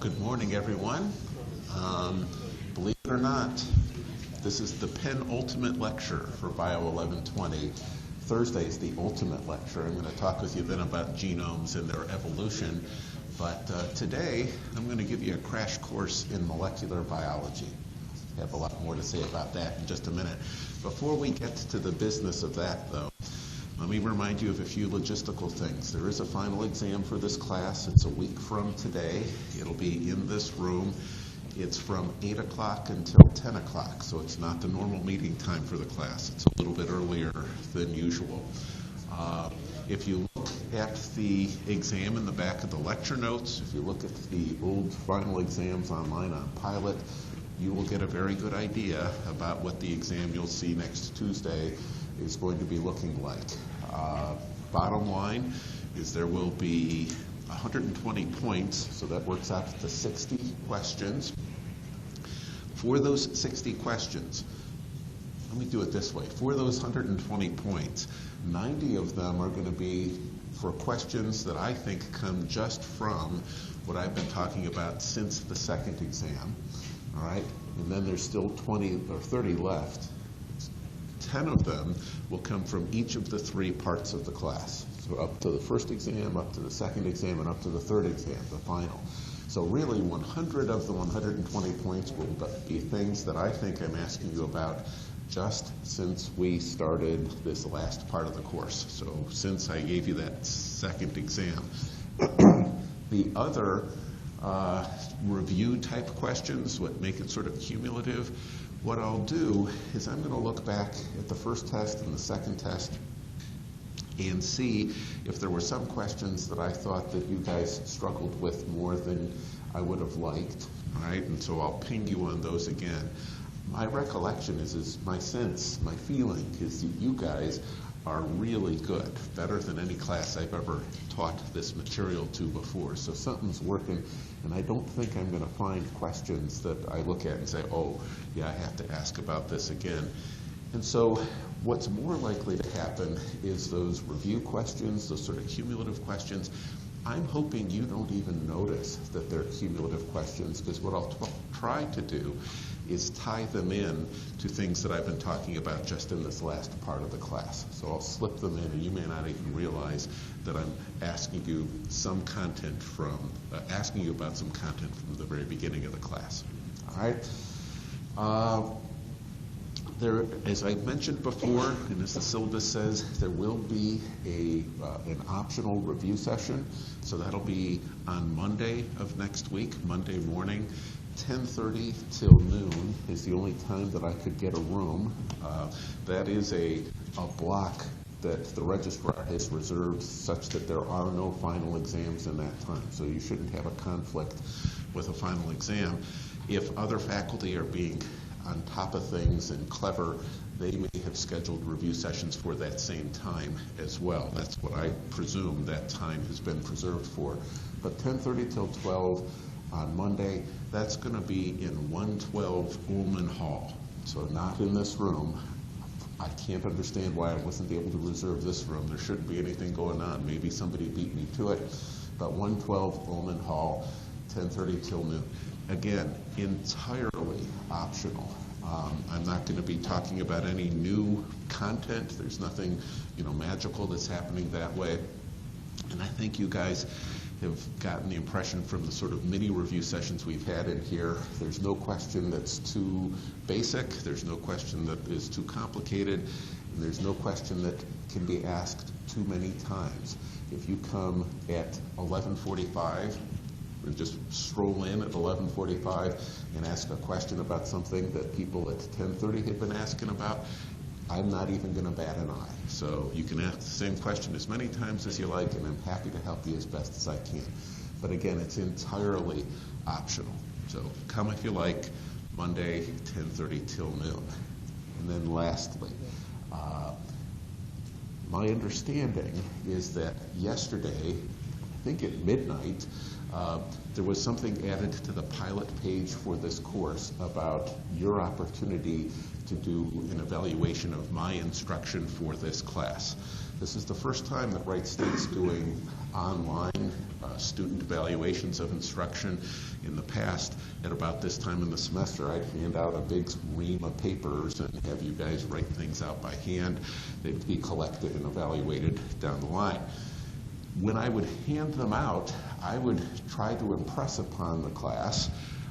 Good morning, everyone. Believe it or not, this is the penultimate lecture for Bio 1120. Thursday is the ultimate lecture. I'm going to talk with you then about genomes and their evolution. But today, I'm going to give you a crash course in molecular biology. I have a lot more to say about that in just a minute. Before we get to the business of that, though, let me remind you of a few logistical things. There is a final exam for this class. It's a week from today. It'll be in this room. It's from 8 o'clock until 10 o'clock, so it's not the normal meeting time for the class. It's a little bit earlier than usual. If you look at the exam in the back of the lecture notes, if you look at the old final exams online on Pilot, you will get a very good idea about what the exam you'll see next Tuesday is going to be looking like. Bottom line is there will be 120 points, so that works out to 60 questions. For those 60 questions, let me do it this way. For those 120 points, 90 of them are going to be for questions that I think come just from what I've been talking about since the second exam. All right, and then there's still 20 or 30 left. 10 of them will come from each of the three parts of the class. So up to the first exam, up to the second exam, and up to the third exam, the final. So really 100 of the 120 points will be things that I think I'm asking you about just since we started this last part of the course. So since I gave you that second exam. The other review type questions, what make it sort of cumulative, what I'll do is I'm going to look back at the first test and the second test and see if there were some questions that I thought that you guys struggled with more than I would have liked, all right? And so I'll ping you on those again. My recollection is my sense, my feeling is that you guys are really good, better than any class I've ever taught this material to before. So something's working, and I don't think I'm going to find questions that I look at and say, oh, yeah, I have to ask about this again. And so what's more likely to happen is those review questions, those sort of cumulative questions. I'm hoping you don't even notice that they're cumulative questions, because what I'll try to do is tie them in to things that I've been talking about just in this last part of the class. So I'll slip them in, and you may not even realize that I'm asking you some content from, asking you about some content from the very beginning of the class. All right. There, as I mentioned before, and as the syllabus says, there will be an optional review session. So that'll be on Monday of next week, Monday morning. 10:30 till noon is the only time that I could get a room. That is a block that the registrar has reserved such that there are no final exams in that time. So you shouldn't have a conflict with a final exam. If other faculty are being on top of things and clever, they may have scheduled review sessions for that same time as well. That's what I presume that time has been preserved for. But 10:30 till 12 on Monday, that's going to be in 112 Ullman Hall. So not in this room. I can't understand why I wasn't able to reserve this room. There shouldn't be anything going on. Maybe somebody beat me to it. But 112 Ullman Hall, 10:30 till noon. Again, entirely optional. I'm not going to be talking about any new content. There's nothing, magical that's happening that way. And I think you guys have gotten the impression from the sort of mini review sessions we've had in here, there's no question that's too basic, there's no question that is too complicated, and there's no question that can be asked too many times. If you come at 11:45, or just stroll in at 11:45 and ask a question about something that people at 10:30 have been asking about, I'm not even going to bat an eye. So you can ask the same question as many times as you like, and I'm happy to help you as best as I can. But again, it's entirely optional. So come if you like, Monday, 10:30 till noon. And then lastly, my understanding is that yesterday, I think at midnight, there was something added to the pilot page for this course about your opportunity to do an evaluation of my instruction for this class. This is the first time that Wright State's doing online student evaluations of instruction. In the past, at about this time in the semester, I'd hand out a big ream of papers and have you guys write things out by hand. They'd be collected and evaluated down the line. When I would hand them out, I would try to impress upon the class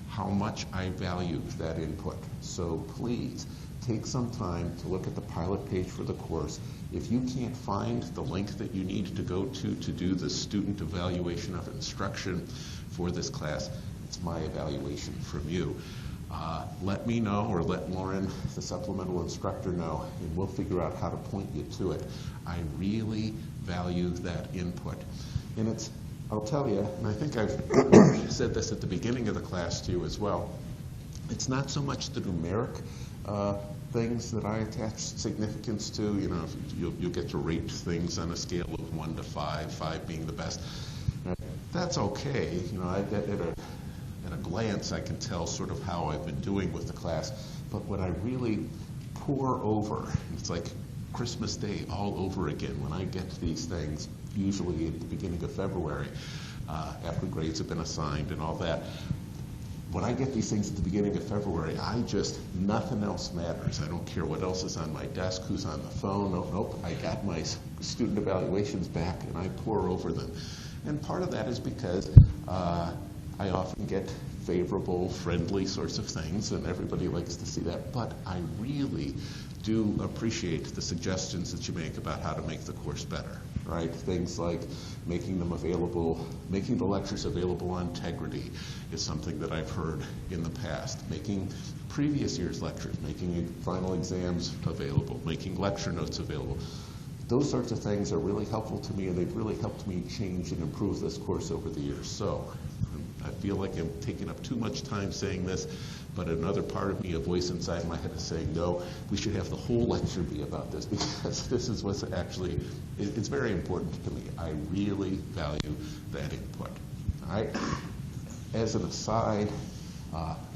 how much I value that input. So please, take some time to look at the pilot page for the course. If you can't find the link that you need to go to do the student evaluation of instruction for this class, it's my evaluation from you. Let me know, or let Lauren, the supplemental instructor, know, and we'll figure out how to point you to it. I really value that input. And it's, I'll tell you, and I think I've said this at the beginning of the class to you as well, it's not so much the numeric things that I attach significance to. You know, you'll get to rate things on a scale of 1 to 5, 5 being the best. That's okay. You know, at a glance, I can tell sort of how I've been doing with the class. But when I really pour over, it's like Christmas Day all over again when I get to these things, usually at the beginning of February, after grades have been assigned and all that. When I get these things at the beginning of February, nothing else matters. I don't care what else is on my desk, who's on the phone. Nope, I got my student evaluations back and I pour over them. And part of that is because I often get favorable, friendly sorts of things, and everybody likes to see that. But I really do appreciate the suggestions that you make about how to make the course better, right? Things like making them available, making the lectures available on Integrity is something that I've heard in the past. Making previous year's lectures, making final exams available, making lecture notes available. Those sorts of things are really helpful to me, and they've really helped me change and improve this course over the years. So I feel like I'm taking up too much time saying this, but another part of me, a voice inside my head is saying, no, we should have the whole lecture be about this, because this is what's actually, it's very important to me. I really value that input. All right? As an aside,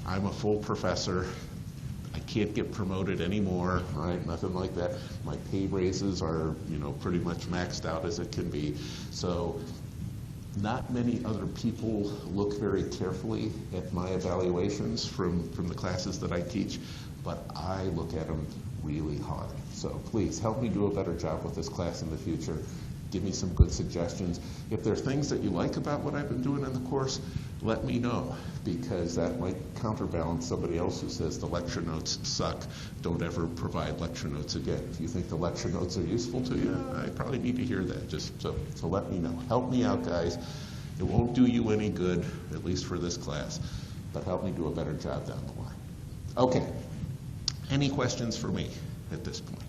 I'm a full professor. I can't get promoted anymore, right? Nothing like that. My pay raises are, pretty much maxed out as it can be. So not many other people look very carefully at my evaluations from the classes that I teach, but I look at them really hard. So please help me do a better job with this class in the future. Give me some good suggestions. If there are things that you like about what I've been doing in the course, let me know, because that might counterbalance somebody else who says the lecture notes suck. Don't ever provide lecture notes again. If you think the lecture notes are useful to you, I probably need to hear that. So let me know. Help me out, guys. It won't do you any good, at least for this class, but help me do a better job down the line. Okay. Any questions for me at this point?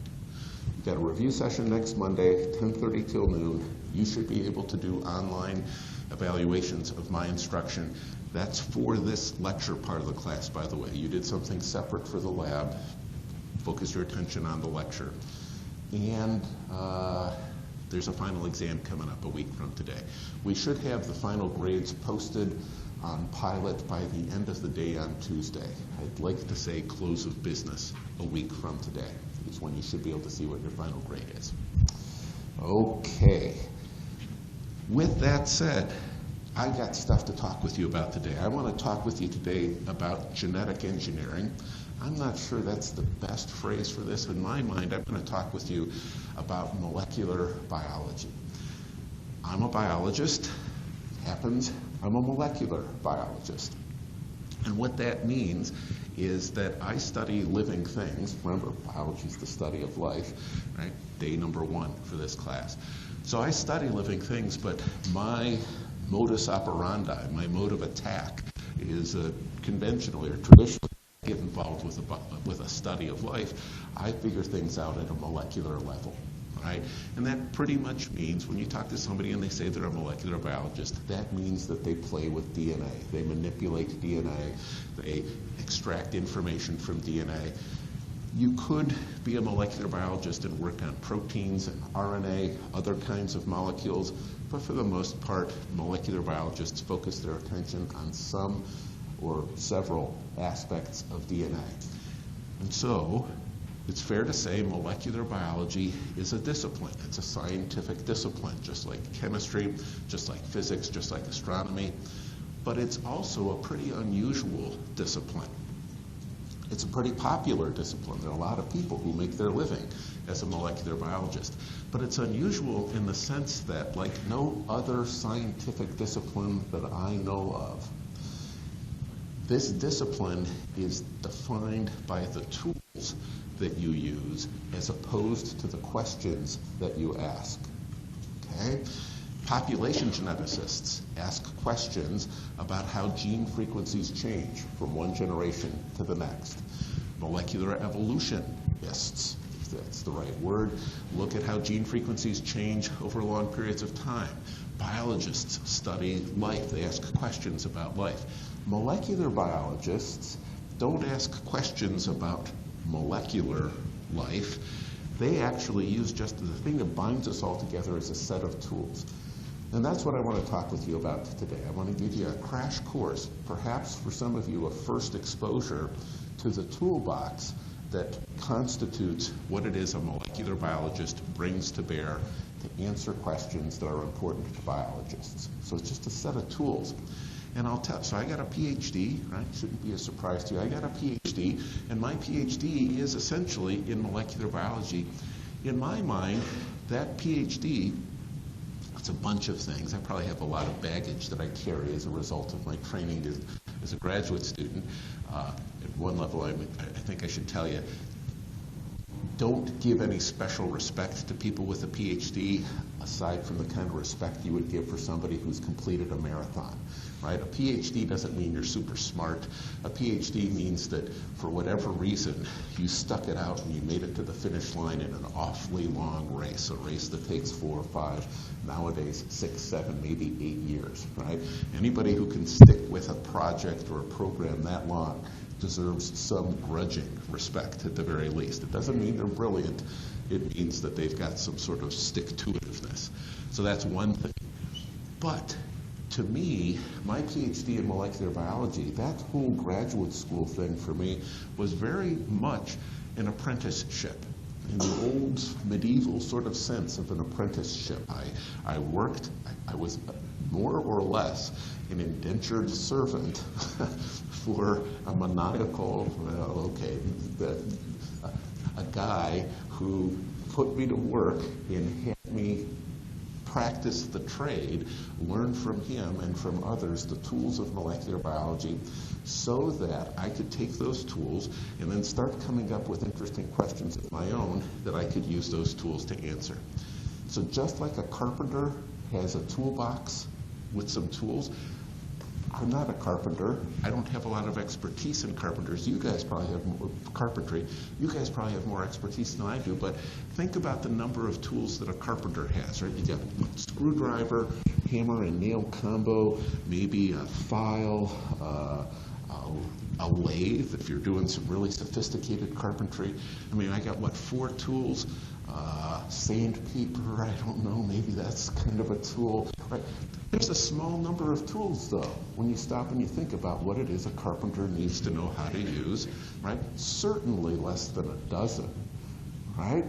We've got a review session next Monday, 10:30 till noon. You should be able to do online evaluations of my instruction. That's for this lecture part of the class, by the way. You did something separate for the lab. Focus your attention on the lecture. And there's a final exam coming up a week from today. We should have the final grades posted on Pilot by the end of the day on Tuesday. I'd like to say close of business a week from today is when you should be able to see what your final grade is. Okay. With that said, I got stuff to talk with you about today. I want to talk with you today about genetic engineering. I'm not sure that's the best phrase for this. In my mind, I'm going to talk with you about molecular biology. I'm a biologist. Happens, I'm a molecular biologist. And what that means is that I study living things. Remember, biology is the study of life, right? Day number 1 for this class. So I study living things, but my modus operandi, my mode of attack, is conventionally or traditionally get involved with a study of life. I figure things out at a molecular level, right? And that pretty much means when you talk to somebody and they say they're a molecular biologist, that means that they play with DNA. They manipulate DNA. They extract information from DNA. You could be a molecular biologist and work on proteins and RNA, other kinds of molecules, but for the most part, molecular biologists focus their attention on some or several aspects of DNA. And so, It's fair to say molecular biology is a discipline. It's a scientific discipline, just like chemistry, just like physics, just like astronomy. But it's also a pretty unusual discipline. It's a pretty popular discipline. There are a lot of people who make their living as a molecular biologist. But it's unusual in the sense that, like no other scientific discipline that I know of, this discipline is defined by the tools that you use as opposed to the questions that you ask. Okay? Population geneticists ask questions about how gene frequencies change from one generation to the next. Molecular evolutionists, if that's the right word, look at how gene frequencies change over long periods of time. Biologists study life. They ask questions about life. Molecular biologists don't ask questions about molecular life. They actually use just the thing that binds us all together as a set of tools. And that's what I want to talk with you about today. I want to give you a crash course, perhaps for some of you a first exposure to the toolbox that constitutes what it is a molecular biologist brings to bear to answer questions that are important to biologists. So it's just a set of tools. And I'll tell, so I got a PhD, right? Shouldn't be a surprise to you. I got a PhD, and my PhD is essentially in molecular biology. In my mind, that PhD, it's a bunch of things. I probably have a lot of baggage that I carry as a result of my training as a graduate student. At one level, I think I should tell you, don't give any special respect to people with a PhD aside from the kind of respect you would give for somebody who's completed a marathon, right? A PhD doesn't mean you're super smart. A PhD means that for whatever reason, you stuck it out and you made it to the finish line in an awfully long race, a race that takes 4 or 5, nowadays 6, 7, maybe 8 years, right? Anybody who can stick with a project or a program that long deserves some grudging respect at the very least. It doesn't mean they're brilliant. It means that they've got some sort of stick-to-itiveness. So that's one thing. But to me, my PhD in molecular biology, that whole graduate school thing for me was very much an apprenticeship in the old medieval sort of sense of an apprenticeship. I was more or less an indentured servant for a maniacal, a guy who put me to work and had me practice the trade, learn from him and from others the tools of molecular biology so that I could take those tools and then start coming up with interesting questions of my own that I could use those tools to answer. So just like a carpenter has a toolbox with some tools, I'm not a carpenter. I don't have a lot of expertise in carpenters. You guys probably have more carpentry. You guys probably have more expertise than I do, but think about the number of tools that a carpenter has, right? You got a screwdriver, hammer and nail combo, maybe a file, a lathe if you're doing some really sophisticated carpentry. I mean, I got, 4 tools? Sandpaper, I don't know, maybe that's kind of a tool, right? There's a small number of tools, though, when you stop and you think about what it is a carpenter needs to know how to use, right? Certainly less than a dozen, right?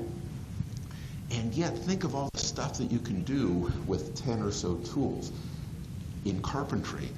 And yet, think of all the stuff that you can do with 10 or so tools. In carpentry,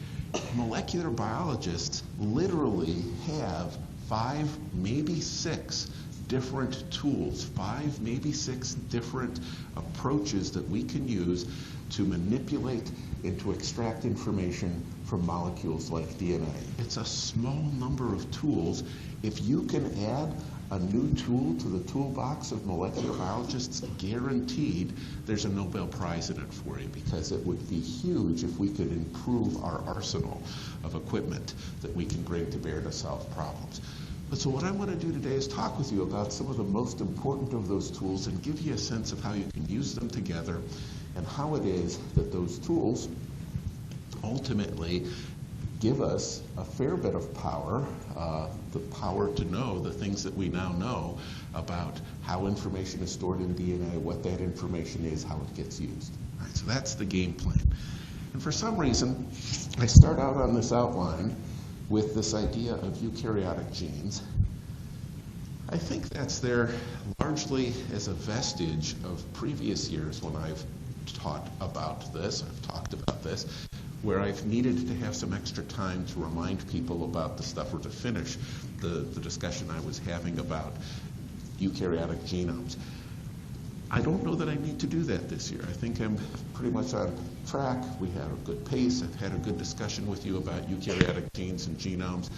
molecular biologists literally have 5, maybe 6 different tools, 5, maybe 6 different approaches that we can use to manipulate and to extract information from molecules like DNA. It's a small number of tools. If you can add a new tool to the toolbox of molecular biologists, guaranteed there's a Nobel Prize in it for you, because it would be huge if we could improve our arsenal of equipment that we can bring to bear to solve problems. But so what I want to do today is talk with you about some of the most important of those tools and give you a sense of how you can use them together and how it is that those tools ultimately give us a fair bit of power, the power to know the things that we now know about how information is stored in DNA, what that information is, how it gets used. All right, so that's the game plan. And for some reason, I start out on this outline with this idea of eukaryotic genes. I think that's there largely as a vestige of previous years when I've taught about this, I've talked about this, where I've needed to have some extra time to remind people about the stuff or to finish the discussion I was having about eukaryotic genomes. I don't know that I need to do that this year. I think I'm pretty much on track. We had a good pace. I've had a good discussion with you about eukaryotic genes and genomes.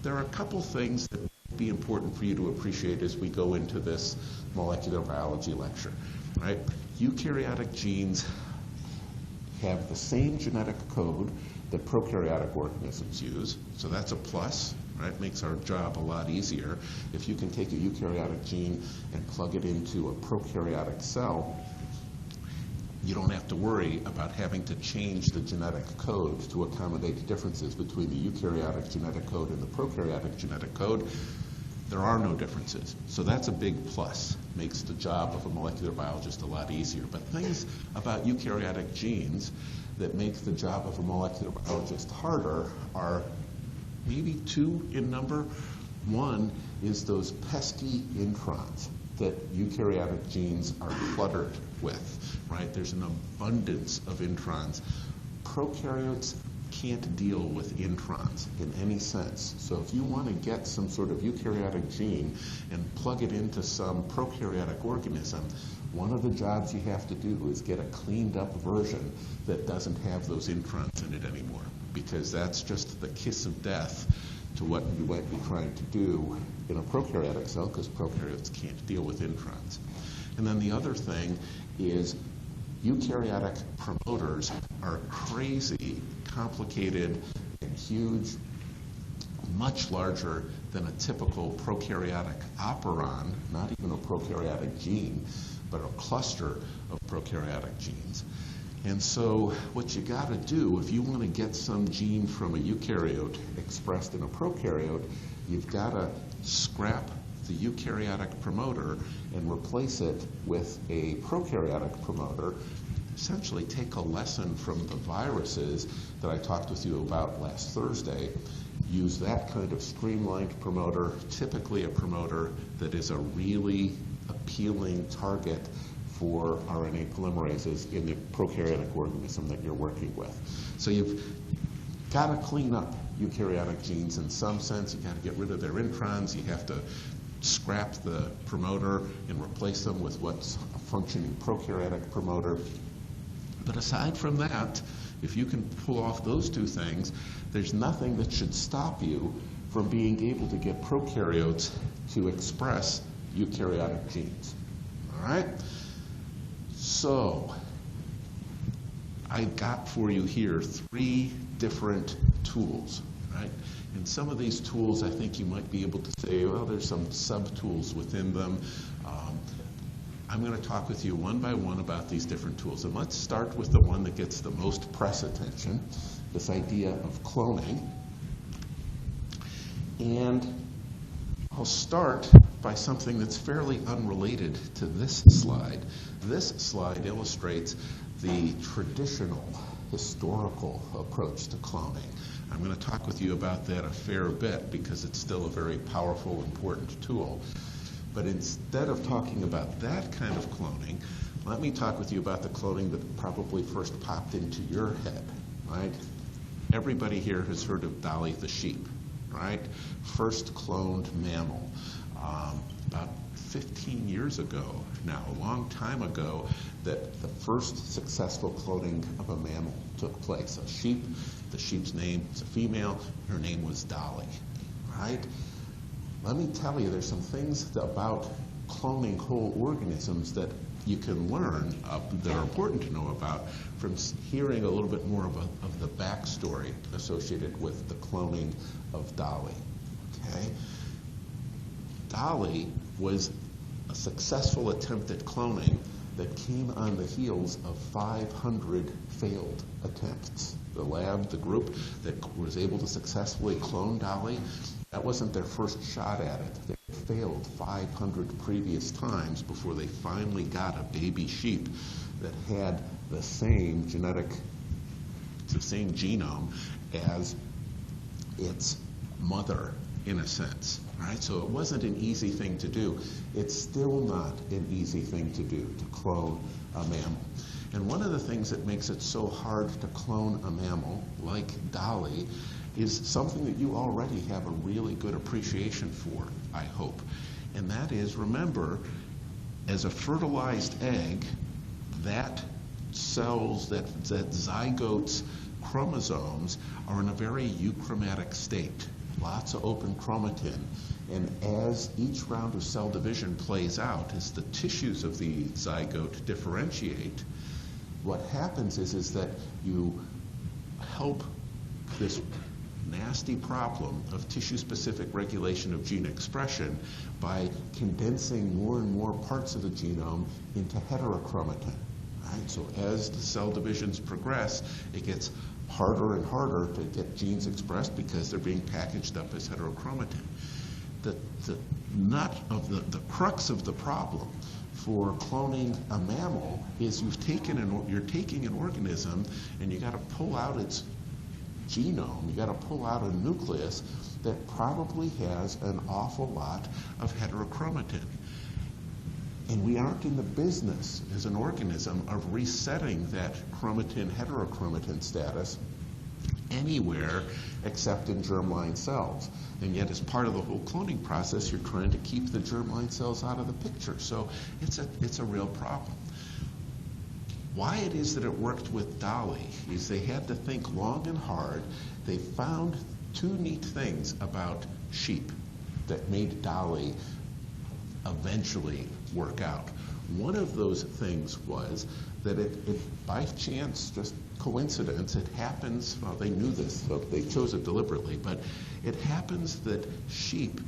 There are a couple things that would be important for you to appreciate as we go into this molecular biology lecture, right? Eukaryotic genes have the same genetic code that prokaryotic organisms use, so that's a plus, right? Makes our job a lot easier. If you can take a eukaryotic gene and plug it into a prokaryotic cell, you don't have to worry about having to change the genetic code to accommodate differences between the eukaryotic genetic code and the prokaryotic genetic code. There are no differences. So that's a big plus. Makes the job of a molecular biologist a lot easier. But things about eukaryotic genes that make the job of a molecular biologist harder are maybe two in number. One is those pesky introns that eukaryotic genes are cluttered with, right? There's an abundance of introns. Prokaryotes can't deal with introns in any sense. So if you want to get some sort of eukaryotic gene and plug it into some prokaryotic organism, one of the jobs you have to do is get a cleaned up version that doesn't have those introns in it anymore, because that's just the kiss of death to what you might be trying to do in a prokaryotic cell, because prokaryotes can't deal with introns. And then the other thing is eukaryotic promoters are crazy, complicated, and huge, much larger than a typical prokaryotic operon, not even a prokaryotic gene, but a cluster of prokaryotic genes. And so what you got to do, if you want to get some gene from a eukaryote expressed in a prokaryote, you've got to scrap the eukaryotic promoter and replace it with a prokaryotic promoter. Essentially take a lesson from the viruses that I talked with you about last Thursday. Use that kind of streamlined promoter, typically a promoter that is a really appealing target for RNA polymerases in the prokaryotic organism that you're working with. So you've got to clean up eukaryotic genes in some sense. You've got to get rid of their introns. You have to scrap the promoter and replace them with what's a functioning prokaryotic promoter. But aside from that, if you can pull off those two things, there's nothing that should stop you from being able to get prokaryotes to express eukaryotic genes. All right? So, I got for you here 3 different tools, right? And some of these tools, I think you might be able to say, well, there's some sub-tools within them. I'm going to talk with you one by one about these different tools. And let's start with the one that gets the most press attention, this idea of cloning. And I'll start by something that's fairly unrelated to this slide. This slide illustrates the traditional, historical approach to cloning. I'm going to talk with you about that a fair bit because it's still a very powerful, important tool. But instead of talking about that kind of cloning, let me talk with you about the cloning that probably first popped into your head, right? Everybody here has heard of Dolly the sheep, right? First cloned mammal. About 15 years ago now, a long time ago, that the first successful cloning of a mammal took place. A sheep, the sheep's name is a female, her name was Dolly, right? Let me tell you, there's some things about cloning whole organisms that you can learn that are important to know about from hearing a little bit more of the backstory associated with the cloning of Dolly. Okay? Dolly was a successful attempt at cloning that came on the heels of 500 failed attempts. The lab, the group that was able to successfully clone Dolly, that wasn't their first shot at it. They failed 500 previous times before they finally got a baby sheep that had the same genome as its mother. in a sense, right? So it wasn't an easy thing to do. It's still not an easy thing to do, to clone a mammal. And one of the things that makes it so hard to clone a mammal, like Dolly, is something that you already have a really good appreciation for, I hope. And that is, remember, as a fertilized egg, that cells, that zygote's chromosomes are in a very euchromatic state, lots of open chromatin. And as each round of cell division plays out, as the tissues of the zygote differentiate, what happens is that you help this nasty problem of tissue-specific regulation of gene expression by condensing more and more parts of the genome into heterochromatin. Right? So as the cell divisions progress, it gets harder and harder to get genes expressed because they're being packaged up as heterochromatin. The nut of the crux of the problem for cloning a mammal is you're taking an organism and you got to pull out its genome, you got to pull out a nucleus that probably has an awful lot of heterochromatin. And we aren't in the business as an organism of resetting that chromatin heterochromatin status anywhere except in germline cells. And yet as part of the whole cloning process, you're trying to keep the germline cells out of the picture. So it's a real problem. Why it is that it worked with Dolly is they had to think long and hard. They found two neat things about sheep that made Dolly eventually work out. One of those things was that it by chance, just coincidence, it happens, well, they knew this, so they chose it deliberately, but it happens that sheep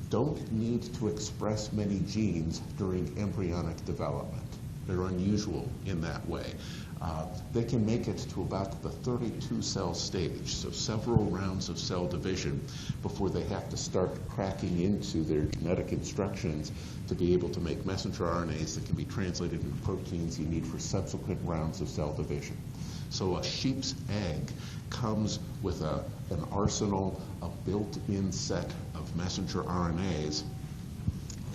don't need to express many genes during embryonic development. They're unusual in that way. They can make it to about the 32 cell stage, so several rounds of cell division before they have to start cracking into their genetic instructions to be able to make messenger RNAs that can be translated into proteins you need for subsequent rounds of cell division. So a sheep's egg comes with an arsenal, a built-in set of messenger RNAs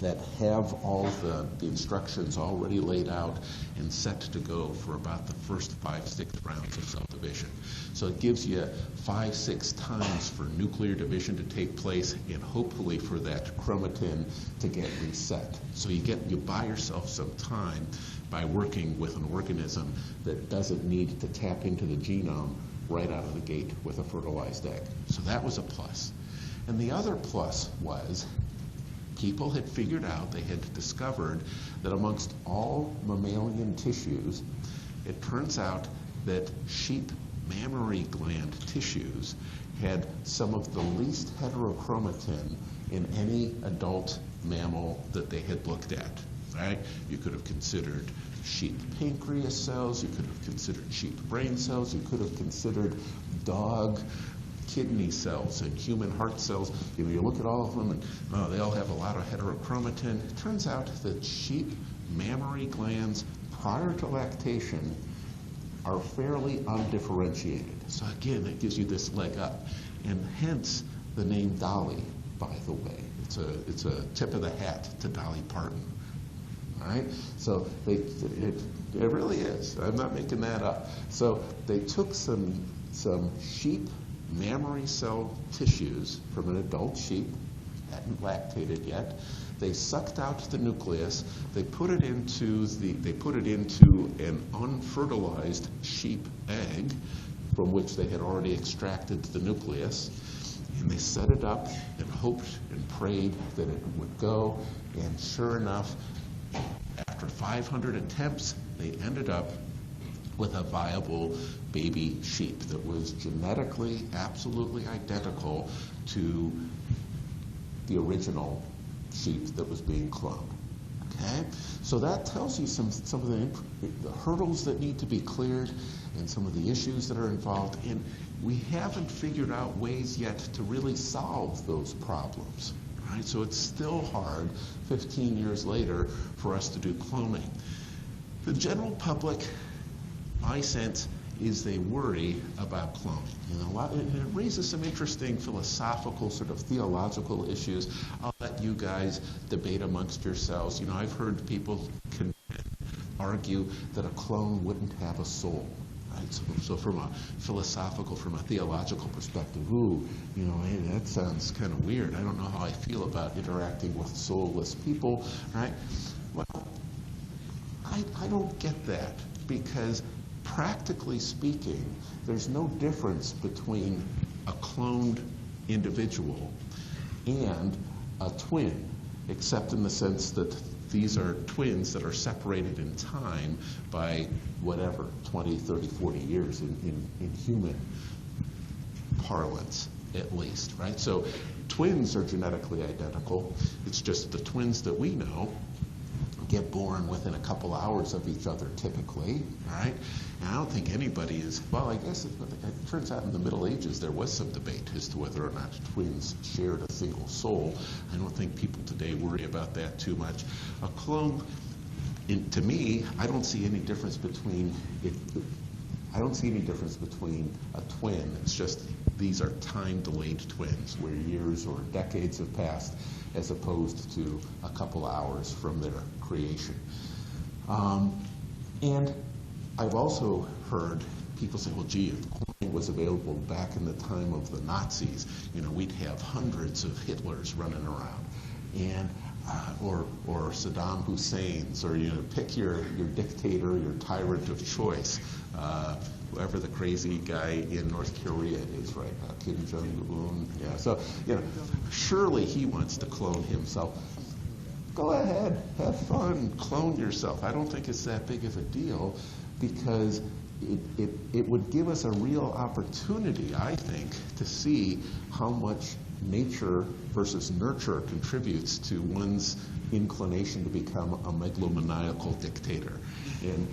that have all the instructions already laid out and set to go for about the first 5-6 rounds of cell division. So it gives you 5-6 times for nuclear division to take place and hopefully for that chromatin to get reset. So you buy yourself some time by working with an organism that doesn't need to tap into the genome right out of the gate with a fertilized egg. So that was a plus. And the other plus was people had figured out, they had discovered that amongst all mammalian tissues, it turns out that sheep mammary gland tissues had some of the least heterochromatin in any adult mammal that they had looked at. Right? You could have considered sheep pancreas cells, you could have considered sheep brain cells, you could have considered dog kidney cells and human heart cells. You look at all of them and they all have a lot of heterochromatin. It turns out that sheep mammary glands prior to lactation are fairly undifferentiated. So again, it gives you this leg up. And hence the name Dolly, by the way. It's a tip of the hat to Dolly Parton. All right? So it really is. I'm not making that up. So they took some sheep mammary cell tissues from an adult sheep, hadn't lactated yet. They sucked out the nucleus. They put it into an unfertilized sheep egg from which they had already extracted the nucleus. And they set it up and hoped and prayed that it would go. And sure enough, after 500 attempts, they ended up with a viable baby sheep that was genetically absolutely identical to the original sheep that was being cloned. Okay? So that tells you some of the hurdles that need to be cleared and some of the issues that are involved. And we haven't figured out ways yet to really solve those problems. Right? So it's still hard 15 years later for us to do cloning. The general public, my sense, is they worry about cloning. You know, and it raises some interesting philosophical, sort of theological issues. I'll let you guys debate amongst yourselves. You know, I've heard people argue that a clone wouldn't have a soul. Right? So from a philosophical, from a theological perspective, hey, that sounds kind of weird. I don't know how I feel about interacting with soulless people, right? Well, I don't get that, because practically speaking, there's no difference between a cloned individual and a twin, except in the sense that these are twins that are separated in time by whatever, 20, 30, 40 years in human parlance, at least, right? So twins are genetically identical. It's just the twins that we know get born within a couple hours of each other typically, right? And I don't think anybody is, well, I guess it turns out in the Middle Ages there was some debate as to whether or not twins shared a single soul. I don't think people today worry about that too much. A clone, to me, I don't see any difference between a twin. It's just these are time-delayed twins where years or decades have passed as opposed to a couple hours from their creation. And I've also heard people say, well, gee, if cloning was available back in the time of the Nazis, we'd have hundreds of Hitlers running around. And or Saddam Hussein's, or pick your dictator, your tyrant of choice, whoever the crazy guy in North Korea is, right? Kim Jong-un. Yeah. So surely he wants to clone himself. Go ahead, have fun, clone yourself. I don't think it's that big of a deal, because it would give us a real opportunity, I think, to see how much nature versus nurture contributes to one's inclination to become a megalomaniacal dictator. And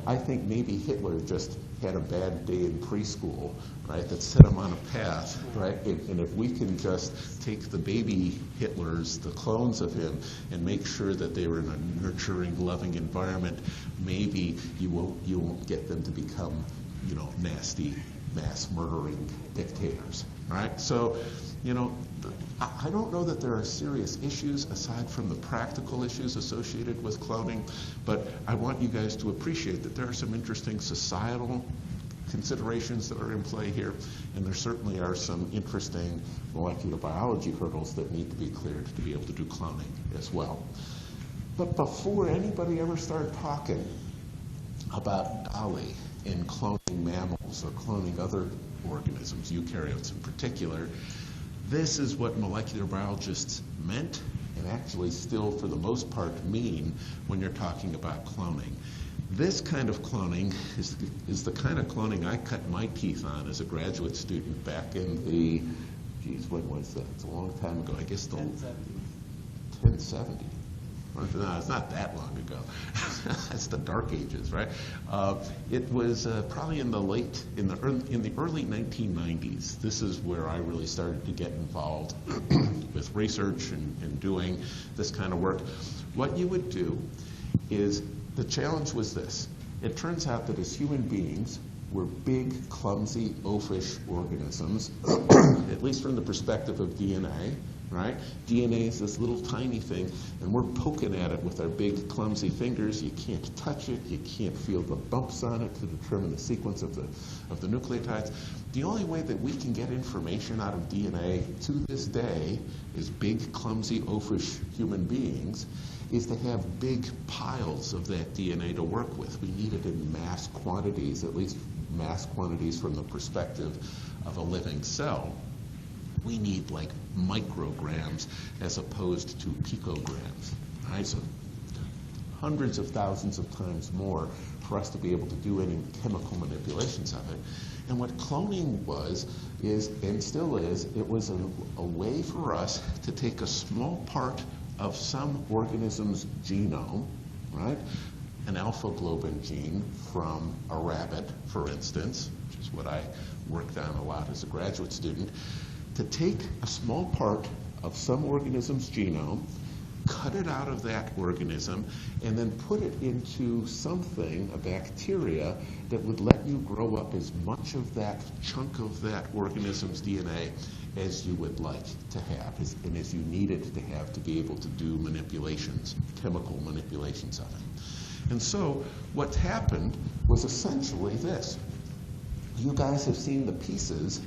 I think maybe Hitler just had a bad day in preschool, right, that set him on a path, right? And if we can just take the baby Hitlers, the clones of him, and make sure that they were in a nurturing, loving environment, maybe you won't get them to become, nasty, mass murdering dictators, right? So, I don't know that there are serious issues aside from the practical issues associated with cloning, but I want you guys to appreciate that there are some interesting societal considerations that are in play here, and there certainly are some interesting molecular biology hurdles that need to be cleared to be able to do cloning as well. But before anybody ever started talking about Dolly and cloning mammals or cloning other organisms, eukaryotes in particular, this is what molecular biologists meant, and actually still for the most part mean when you're talking about cloning. This kind of cloning is the kind of cloning I cut my teeth on as a graduate student back in the, when was that? It's a long time ago. I guess the 1070. No, it's not that long ago. That's the dark ages, right? It was probably in the early 1990s. This is where I really started to get involved with research and doing this kind of work. What you would do is, the challenge was this. It turns out that as human beings, we're big, clumsy, oafish organisms, at least from the perspective of DNA. Right? DNA is this little tiny thing, and we're poking at it with our big, clumsy fingers. You can't touch it. You can't feel the bumps on it to determine the sequence of the nucleotides. The only way that we can get information out of DNA to this day, as big, clumsy, oafish human beings, is to have big piles of that DNA to work with. We need it in mass quantities, at least mass quantities from the perspective of a living cell. We need like micrograms as opposed to picograms, right? So hundreds of thousands of times more for us to be able to do any chemical manipulations of it. And what cloning is, and still is, it was a way for us to take a small part of some organism's genome, right? An alpha-globin gene from a rabbit, for instance, which is what I worked on a lot as a graduate student, to take a small part of some organism's genome, cut it out of that organism, and then put it into something, a bacteria, that would let you grow up as much of that chunk of that organism's DNA as you would like to have, and as you needed to have to be able to do manipulations, chemical manipulations of it. And so what happened was essentially this. You guys have seen the pieces.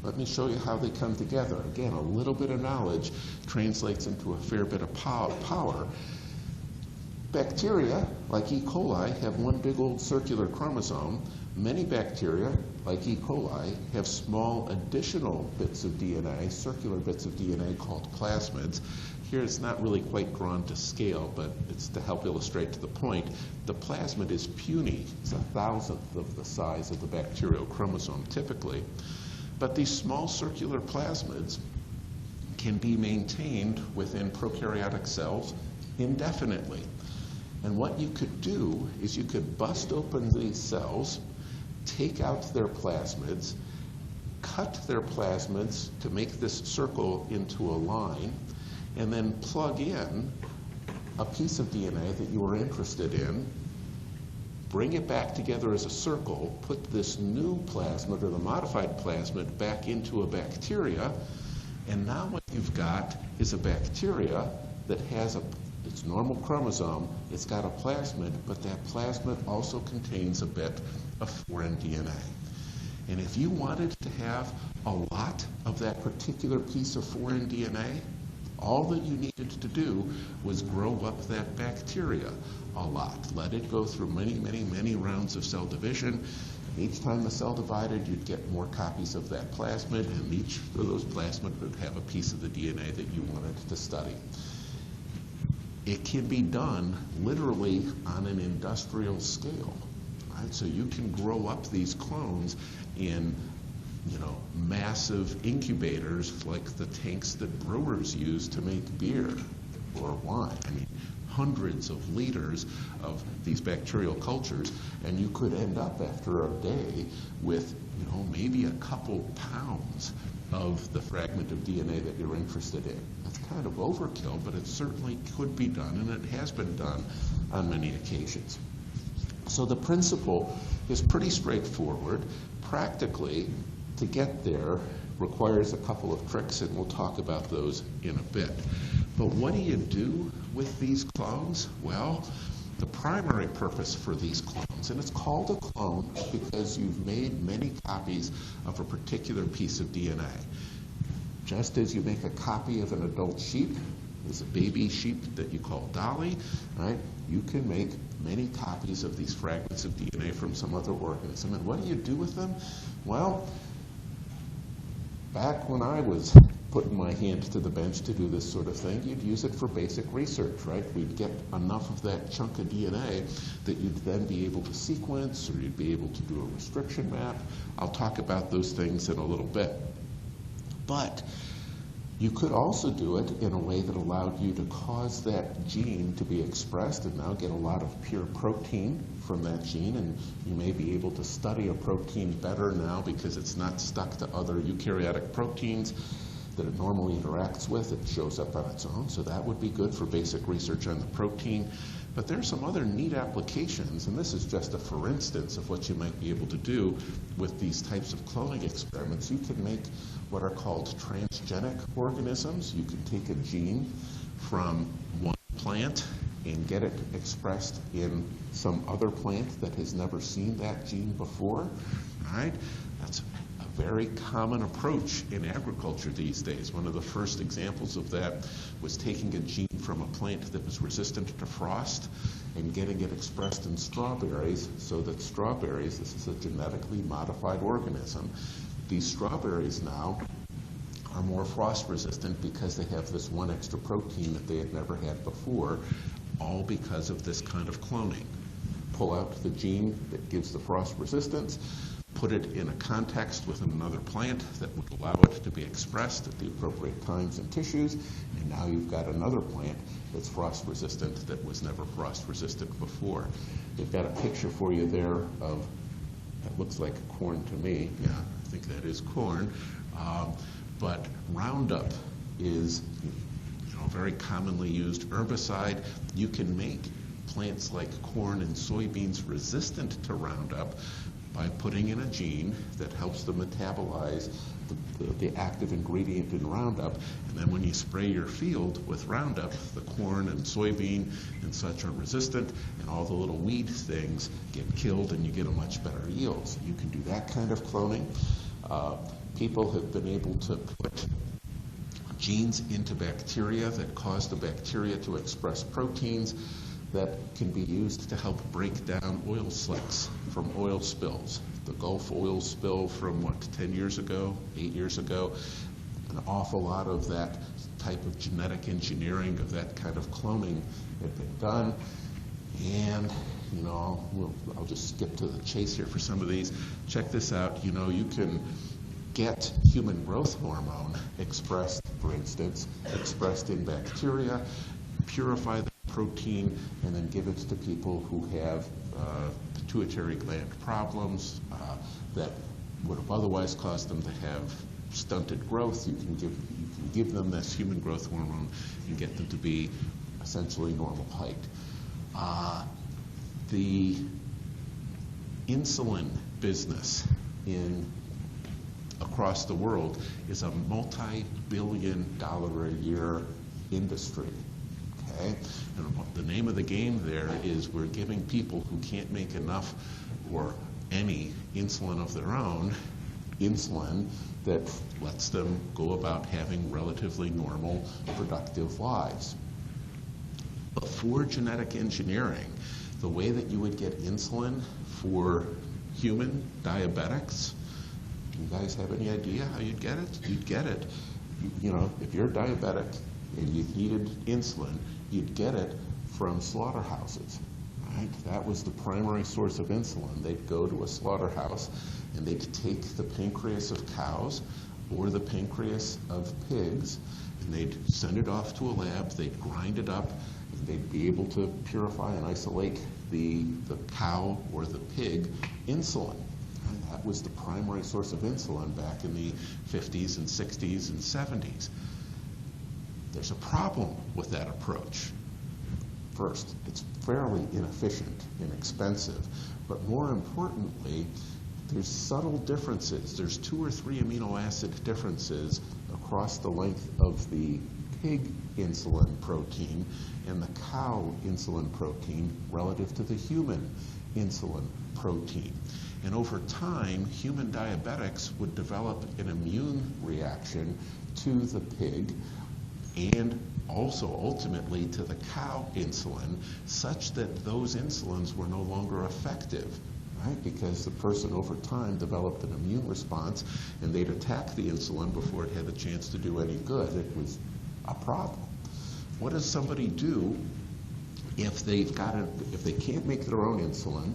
Let me show you how they come together. Again, a little bit of knowledge translates into a fair bit of power. Bacteria, like E. coli, have one big old circular chromosome. Many bacteria, like E. coli, have small additional bits of DNA, circular bits of DNA called plasmids. Here it's not really quite drawn to scale, but it's to help illustrate to the point. The plasmid is puny. It's 1,000th of the size of the bacterial chromosome typically. But these small circular plasmids can be maintained within prokaryotic cells indefinitely. And what you could do is you could bust open these cells, take out their plasmids, cut their plasmids to make this circle into a line, and then plug in a piece of DNA that you were interested in, bring it back together as a circle, put this new plasmid or the modified plasmid back into a bacteria, and now what you've got is a bacteria that has its normal chromosome. It's got a plasmid, but that plasmid also contains a bit of foreign DNA. And if you wanted to have a lot of that particular piece of foreign DNA, all that you needed to do was grow up that bacteria a lot. Let it go through many, many, many rounds of cell division. Each time the cell divided, you'd get more copies of that plasmid, and each of those plasmids would have a piece of the DNA that you wanted to study. It can be done literally on an industrial scale, right? So you can grow up these clones in massive incubators like the tanks that brewers use to make beer or wine. I mean, hundreds of liters of these bacterial cultures, and you could end up after a day with, maybe a couple pounds of the fragment of DNA that you're interested in. That's kind of overkill, but it certainly could be done, and it has been done on many occasions. So the principle is pretty straightforward. Practically, to get there requires a couple of tricks, and we'll talk about those in a bit. But what do you do with these clones? Well, the primary purpose for these clones, and it's called a clone because you've made many copies of a particular piece of DNA. Just as you make a copy of an adult sheep, there's a baby sheep that you call Dolly, right? You can make many copies of these fragments of DNA from some other organism. And what do you do with them? Well, back when I was putting my hand to the bench to do this sort of thing, you'd use it for basic research, right? We'd get enough of that chunk of DNA that you'd then be able to sequence, or you'd be able to do a restriction map. I'll talk about those things in a little bit. But you could also do it in a way that allowed you to cause that gene to be expressed and now get a lot of pure protein from that gene, and you may be able to study a protein better now because it's not stuck to other eukaryotic proteins that it normally interacts with. It shows up on its own, so that would be good for basic research on the protein. But there are some other neat applications, and this is just a for instance of what you might be able to do with these types of cloning experiments. You can make what are called transgenic organisms. You can take a gene from one plant and get it expressed in some other plant that has never seen that gene before, right? That's a very common approach in agriculture these days. One of the first examples of that was taking a gene from a plant that was resistant to frost and getting it expressed in strawberries, so that strawberries, this is a genetically modified organism, these strawberries now are more frost resistant because they have this one extra protein that they had never had before, all because of this kind of cloning. Pull out the gene that gives the frost resistance, put it in a context with another plant that would allow it to be expressed at the appropriate times and tissues, and now you've got another plant that's frost resistant that was never frost resistant before. They've got a picture for you there of, that looks like corn to me. Yeah, I think that is corn. But Roundup is very commonly used herbicide. You can make plants like corn and soybeans resistant to Roundup by putting in a gene that helps them metabolize the active ingredient in Roundup, and then when you spray your field with Roundup, the corn and soybean and such are resistant, and all the little weed things get killed, and you get a much better yield. So you can do that kind of cloning. People have been able to put genes into bacteria that cause the bacteria to express proteins that can be used to help break down oil slicks from oil spills. The Gulf oil spill from, 10 years ago, 8 years ago, an awful lot of that type of genetic engineering, of that kind of cloning had been done. And, I'll just skip to the chase here for some of these. Check this out. You can get human growth hormone expressed, for instance, expressed in bacteria, purify the protein, and then give it to people who have pituitary gland problems that would have otherwise caused them to have stunted growth. You can give them this human growth hormone and get them to be essentially normal height. The insulin business across the world is a multi-billion-dollar a year industry. Okay? And the name of the game there is we're giving people who can't make enough or any insulin of their own, insulin that lets them go about having relatively normal, productive lives. Before genetic engineering, the way that you would get insulin for human diabetics, you guys have any idea how you'd get it? You'd get it, if you're diabetic and you needed insulin, you'd get it from slaughterhouses, right? That was the primary source of insulin. They'd go to a slaughterhouse and they'd take the pancreas of cows or the pancreas of pigs, and they'd send it off to a lab, they'd grind it up, and they'd be able to purify and isolate the cow or the pig insulin. And that was the primary source of insulin back in the 50s and 60s and 70s. There's a problem with that approach. First, it's fairly inefficient and expensive, but more importantly, there's subtle differences. There's 2 or 3 amino acid differences across the length of the pig insulin protein and the cow insulin protein relative to the human insulin protein. And over time, human diabetics would develop an immune reaction to the pig and also ultimately to the cow insulin, such that those insulins were no longer effective, right? Because the person over time developed an immune response and they'd attack the insulin before it had the chance to do any good. It was a problem. What does somebody do if they can't make their own insulin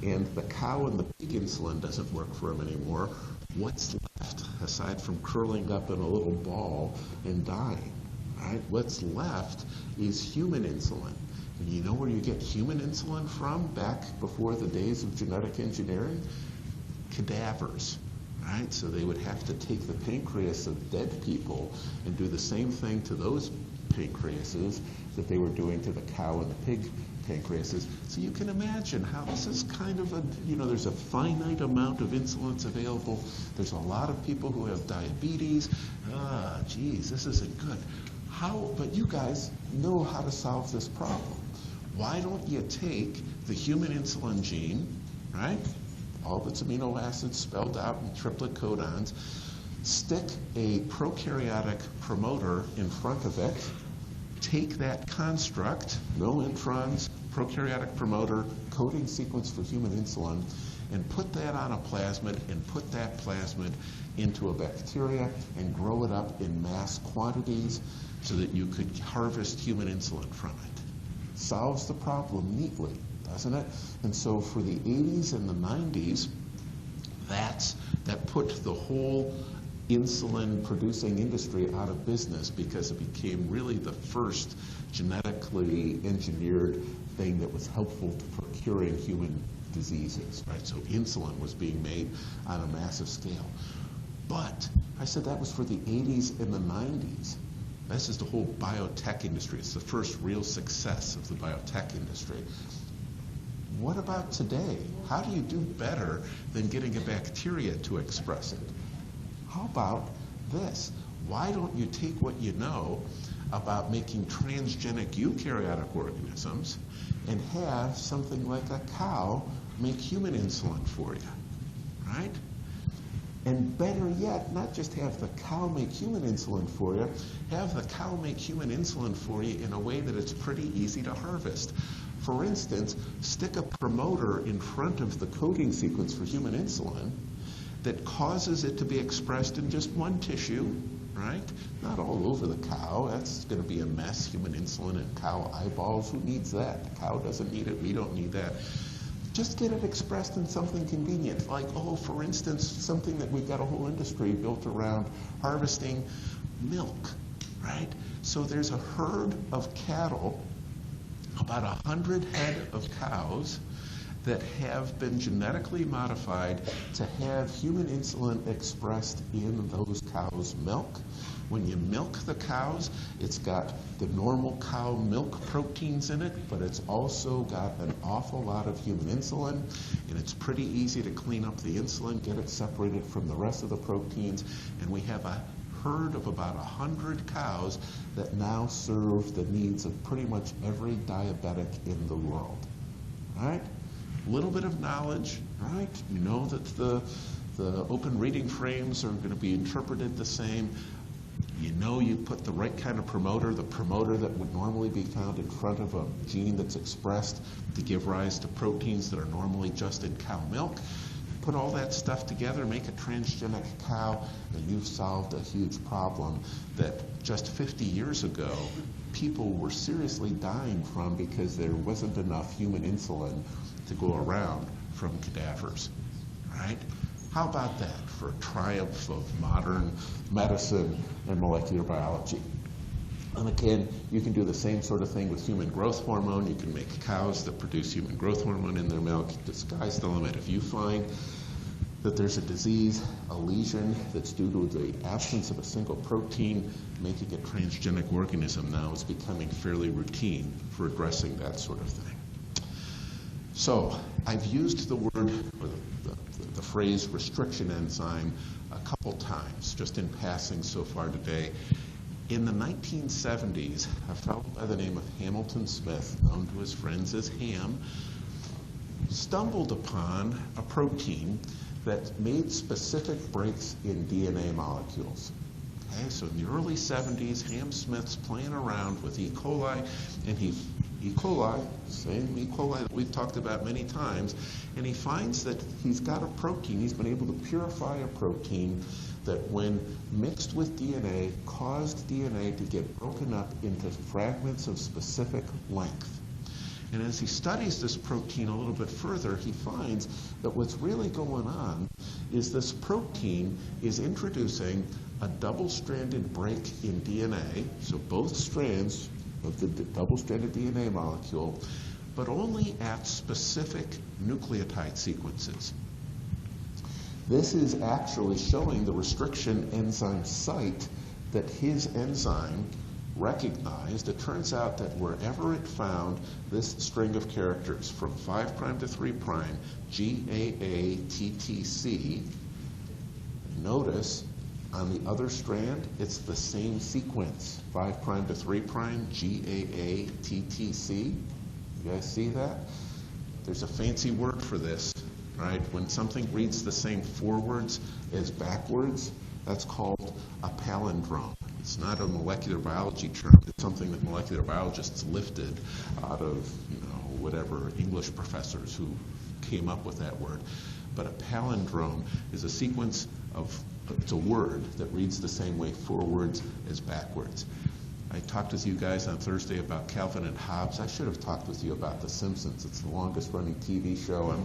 and the cow and the pig insulin doesn't work for them anymore? What's left aside from curling up in a little ball and dying? Right? What's left is human insulin. And you know where you get human insulin from back before the days of genetic engineering? Cadavers. Right? So they would have to take the pancreas of dead people and do the same thing to those pancreases that they were doing to the cow and the pig pancreases. So you can imagine how this is kind of there's a finite amount of insulin available. There's a lot of people who have diabetes. Geez, this isn't good. But you guys know how to solve this problem. Why don't you take the human insulin gene, right? All of its amino acids spelled out in triplet codons, stick a prokaryotic promoter in front of it, take that construct, no introns, prokaryotic promoter, coding sequence for human insulin, and put that on a plasmid and put that plasmid into a bacteria and grow it up in mass quantities so that you could harvest human insulin from it. Solves the problem neatly, doesn't it? And so for the 80s and the 90s, that put the whole insulin producing industry out of business because it became really the first genetically engineered thing that was helpful to curing human diseases, right? So insulin was being made on a massive scale. But I said that was for the 80s and the 90s. This is the whole biotech industry. It's the first real success of the biotech industry. What about today? How do you do better than getting a bacteria to express it? How about this? Why don't you take what you know about making transgenic eukaryotic organisms and have something like a cow make human insulin for you, right? And better yet, not just have the cow make human insulin for you, have the cow make human insulin for you in a way that it's pretty easy to harvest. For instance, stick a promoter in front of the coding sequence for human insulin that causes it to be expressed in just one tissue, right? Not all over the cow. That's going to be a mess, human insulin and cow eyeballs. Who needs that? The cow doesn't need it. We don't need that. Just get it expressed in something convenient, like, for instance, something that we've got a whole industry built around harvesting milk, right? So there's a herd of cattle, about 100 head of cows, that have been genetically modified to have human insulin expressed in those cows' milk. When you milk the cows, it's got the normal cow milk proteins in it, but it's also got an awful lot of human insulin, and it's pretty easy to clean up the insulin, get it separated from the rest of the proteins, and we have a herd of about 100 cows that now serve the needs of pretty much every diabetic in the world, right? A little bit of knowledge, right? You know that the open reading frames are going to be interpreted the same. You know you put the right kind of promoter, the promoter that would normally be found in front of a gene that's expressed to give rise to proteins that are normally just in cow milk. Put all that stuff together, make a transgenic cow, and you've solved a huge problem that just 50 years ago people were seriously dying from because there wasn't enough human insulin to go around from cadavers, right? How about that for a triumph of modern medicine and molecular biology? And again, you can do the same sort of thing with human growth hormone. You can make cows that produce human growth hormone in their milk. The sky's the limit. If you find that there's a disease, a lesion that's due to the absence of a single protein, making a transgenic organism now is becoming fairly routine for addressing that sort of thing. So I've used the word, or the phrase restriction enzyme a couple times, just in passing so far today. In the 1970s, a fellow by the name of Hamilton Smith, known to his friends as Ham, stumbled upon a protein that made specific breaks in DNA molecules. Okay, so in the early 70s, Ham Smith's playing around with E. coli, and same E. coli that we've talked about many times, and he finds that he's got a protein, he's been able to purify a protein that when mixed with DNA, caused DNA to get broken up into fragments of specific length. And as he studies this protein a little bit further, he finds that what's really going on is this protein is introducing a double-stranded break in DNA, so both strands of the double-stranded DNA molecule, but only at specific nucleotide sequences. This is actually showing the restriction enzyme site that his enzyme recognized. It turns out that wherever it found this string of characters from 5' to 3', GAATTC, notice on the other strand, it's the same sequence, 5' to 3', GAATTC. You guys see that? There's a fancy word for this, right? When something reads the same forwards as backwards, that's called a palindrome. It's not a molecular biology term. It's something that molecular biologists lifted out of, whatever English professors who came up with that word. But a palindrome is a sequence of, it's a word that reads the same way forwards as backwards. I talked with you guys on Thursday about Calvin and Hobbes. I should have talked with you about The Simpsons. It's the longest running TV show. I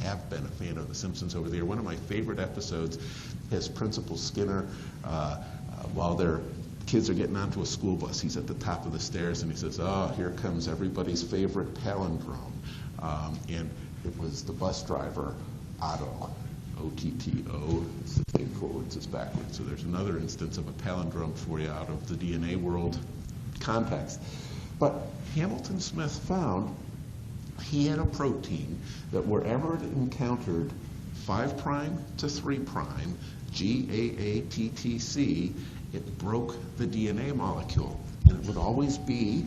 have been a fan of The Simpsons over there. One of my favorite episodes has Principal Skinner while their kids are getting onto a school bus. He's at the top of the stairs and he says, "Oh, here comes everybody's favorite palindrome." And it was the bus driver, Otto. O-T-T-O, it's the same forwards as backwards. So there's another instance of a palindrome for you out of the DNA world context. But Hamilton Smith found he had a protein that wherever it encountered 5' to 3', GAATTC, it broke the DNA molecule. And it would always be,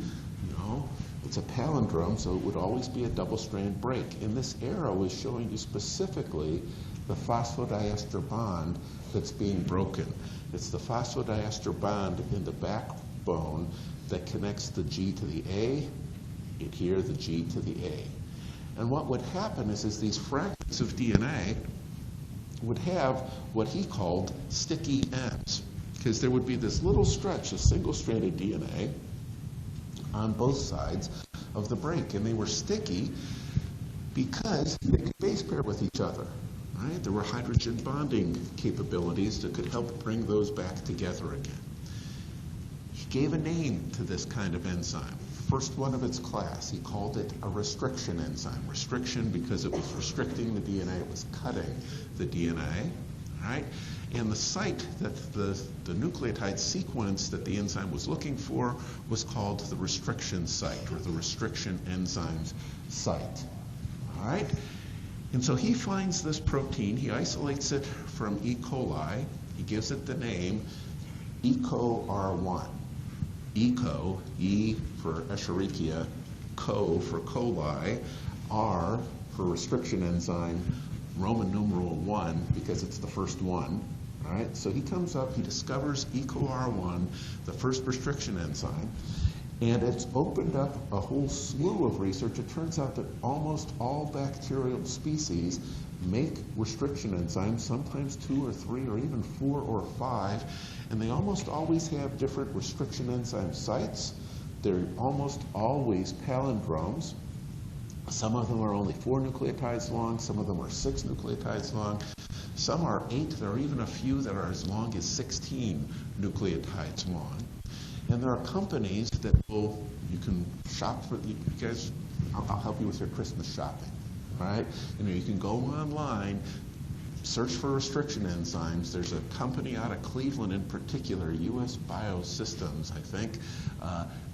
it's a palindrome, so it would always be a double-strand break. And this arrow is showing you specifically the phosphodiester bond that's being broken. It's the phosphodiester bond in the backbone that connects the G to the A, and here the G to the A. And what would happen is these fragments of DNA would have what he called sticky ends, because there would be this little stretch of single-stranded DNA on both sides of the break, and they were sticky because they could base pair with each other. Right? There were hydrogen bonding capabilities that could help bring those back together again. He gave a name to this kind of enzyme. First one of its class. He called it a restriction enzyme. Restriction because it was restricting the DNA, it was cutting the DNA. Right? And the site that the nucleotide sequence that the enzyme was looking for was called the restriction site, or the restriction enzymes site. All right? And so he finds this protein, he isolates it from E. coli, he gives it the name EcoR1. Eco, E for Escherichia, Co for coli, R for restriction enzyme, Roman numeral 1 because it's the first one. All right? So he comes up, he discovers EcoR1, the first restriction enzyme, and it's opened up a whole slew of research. It turns out that almost all bacterial species make restriction enzymes, sometimes 2 or 3 or even 4 or 5, and they almost always have different restriction enzyme sites. They're almost always palindromes. Some of them are only 4 nucleotides long, some of them are 6 nucleotides long, some are 8, there are even a few that are as long as 16 nucleotides long. And there are companies that will, you can shop for, you guys, I'll help you with your Christmas shopping, right? You can go online, search for restriction enzymes. There's a company out of Cleveland in particular, US Biosystems, I think,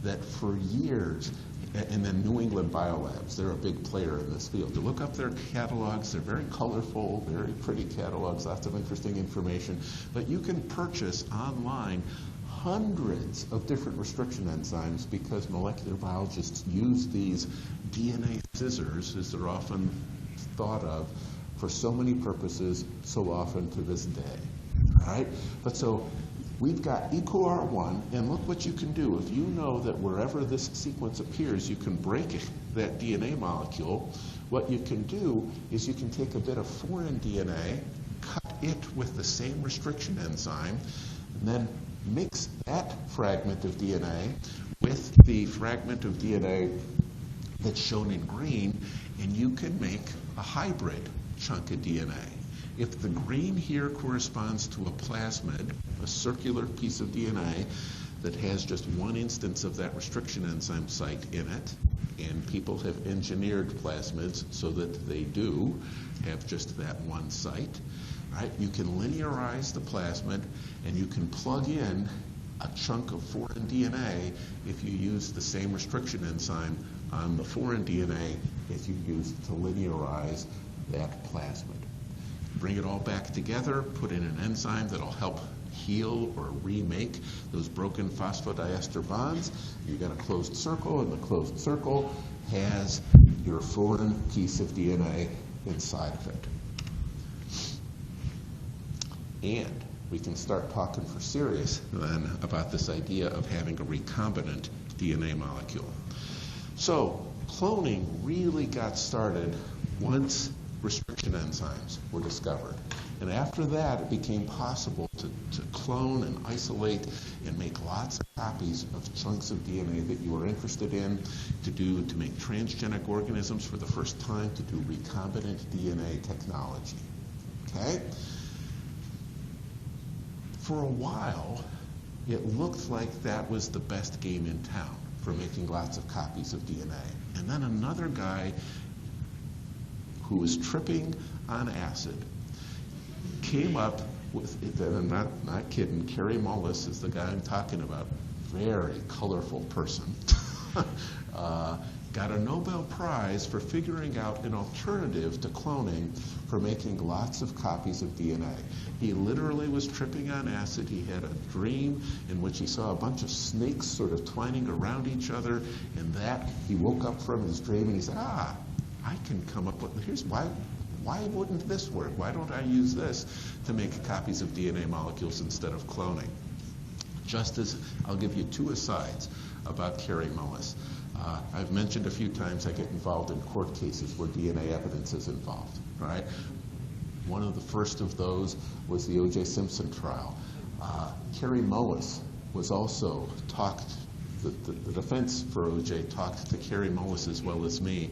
that for years, and then New England Biolabs, they're a big player in this field. You look up their catalogs, they're very colorful, very pretty catalogs, lots of interesting information, but you can purchase online hundreds of different restriction enzymes because molecular biologists use these DNA scissors, as they're often thought of, for so many purposes, so often to this day. All right? But so we've got EcoR1, and look what you can do. If you know that wherever this sequence appears, you can break it, that DNA molecule, what you can do is you can take a bit of foreign DNA, cut it with the same restriction enzyme, and then mix that fragment of DNA with the fragment of DNA that's shown in green, and you can make a hybrid chunk of DNA. If the green here corresponds to a plasmid, a circular piece of DNA that has just one instance of that restriction enzyme site in it, and people have engineered plasmids so that they do have just that one site, right? You can linearize the plasmid, and you can plug in a chunk of foreign DNA if you use the same restriction enzyme on the foreign DNA if you use to linearize that plasmid. Bring it all back together, put in an enzyme that'll help heal or remake those broken phosphodiester bonds. You got a closed circle, and the closed circle has your foreign piece of DNA inside of it. And we can start talking for serious then about this idea of having a recombinant DNA molecule. So cloning really got started once restriction enzymes were discovered. And after that, it became possible to clone and isolate and make lots of copies of chunks of DNA that you were interested in, to make transgenic organisms for the first time, to do recombinant DNA technology. Okay? For a while, it looked like that was the best game in town for making lots of copies of DNA. And then another guy who was tripping on acid came up with, and I'm not kidding, Kerry Mullis is the guy I'm talking about, very colorful person, got a Nobel Prize for figuring out an alternative to cloning for making lots of copies of DNA. He literally was tripping on acid. He had a dream in which he saw a bunch of snakes sort of twining around each other, and that he woke up from his dream and he said, I can come up with, here's why wouldn't this work? Why don't I use this to make copies of DNA molecules instead of cloning? Just as, I'll give you two asides about Kerry Mullis. I've mentioned a few times I get involved in court cases where DNA evidence is involved, right? One of the first of those was the O.J. Simpson trial. Kerry Mullis was also the defense for O.J. talked to Kerry Mullis as well as me.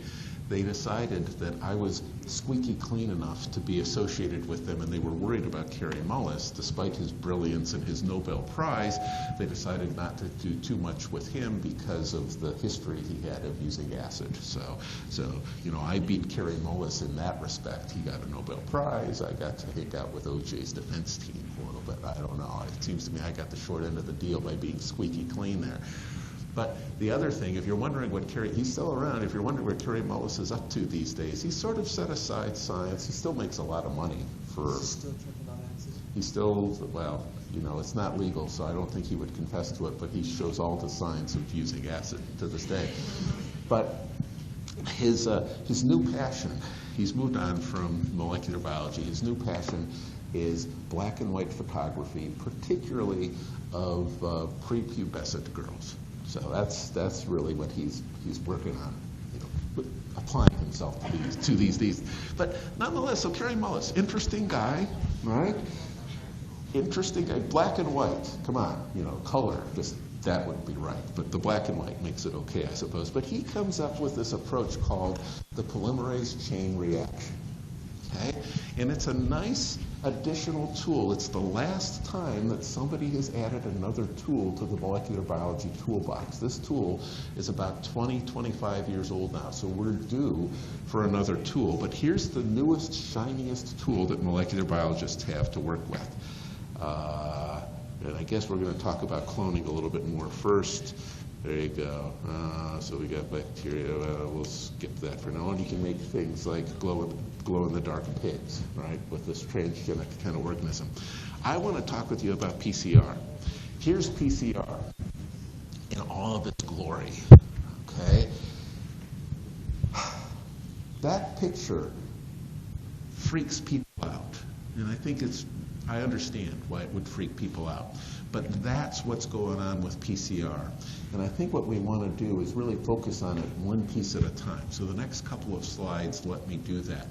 They decided that I was squeaky clean enough to be associated with them, and they were worried about Kerry Mullis. Despite his brilliance and his Nobel Prize, they decided not to do too much with him because of the history he had of using acid. So you know, I beat Kerry Mullis in that respect. He got a Nobel Prize. I got to hang out with O.J.'s defense team a little bit. I don't know. It seems to me I got the short end of the deal by being squeaky clean there. But the other thing, if you're wondering what he's still around, if you're wondering what Kerry Mullis is up to these days, he's sort of set aside science. He still makes a lot of money for... He's still, well, you know, it's not legal, so I don't think he would confess to it, but he shows all the signs of using acid to this day. But his new passion, he's moved on from molecular biology. His new passion is black and white photography, particularly of prepubescent girls. So that's really what he's working on, you know, applying himself to these. But nonetheless, so Kerry Mullis, interesting guy, right? Interesting guy, black and white. Come on, you know, color, just that wouldn't be right. But the black and white makes it okay, I suppose. But he comes up with this approach called the polymerase chain reaction. Okay, and it's a nice additional tool. It's the last time that somebody has added another tool to the molecular biology toolbox. This tool is about 25 years old now, so we're due for another tool. But here's the newest, shiniest tool that molecular biologists have to work with. And I guess we're going to talk about cloning a little bit more first. There you go. So we got bacteria. We'll skip that for now. And you can make things like glow-in-the-dark pigs, right, with this transgenic kind of organism. I want to talk with you about PCR. Here's PCR in all of its glory, okay? That picture freaks people out, and I understand why it would freak people out. But that's what's going on with PCR. And I think what we want to do is really focus on it one piece at a time. So the next couple of slides let me do that.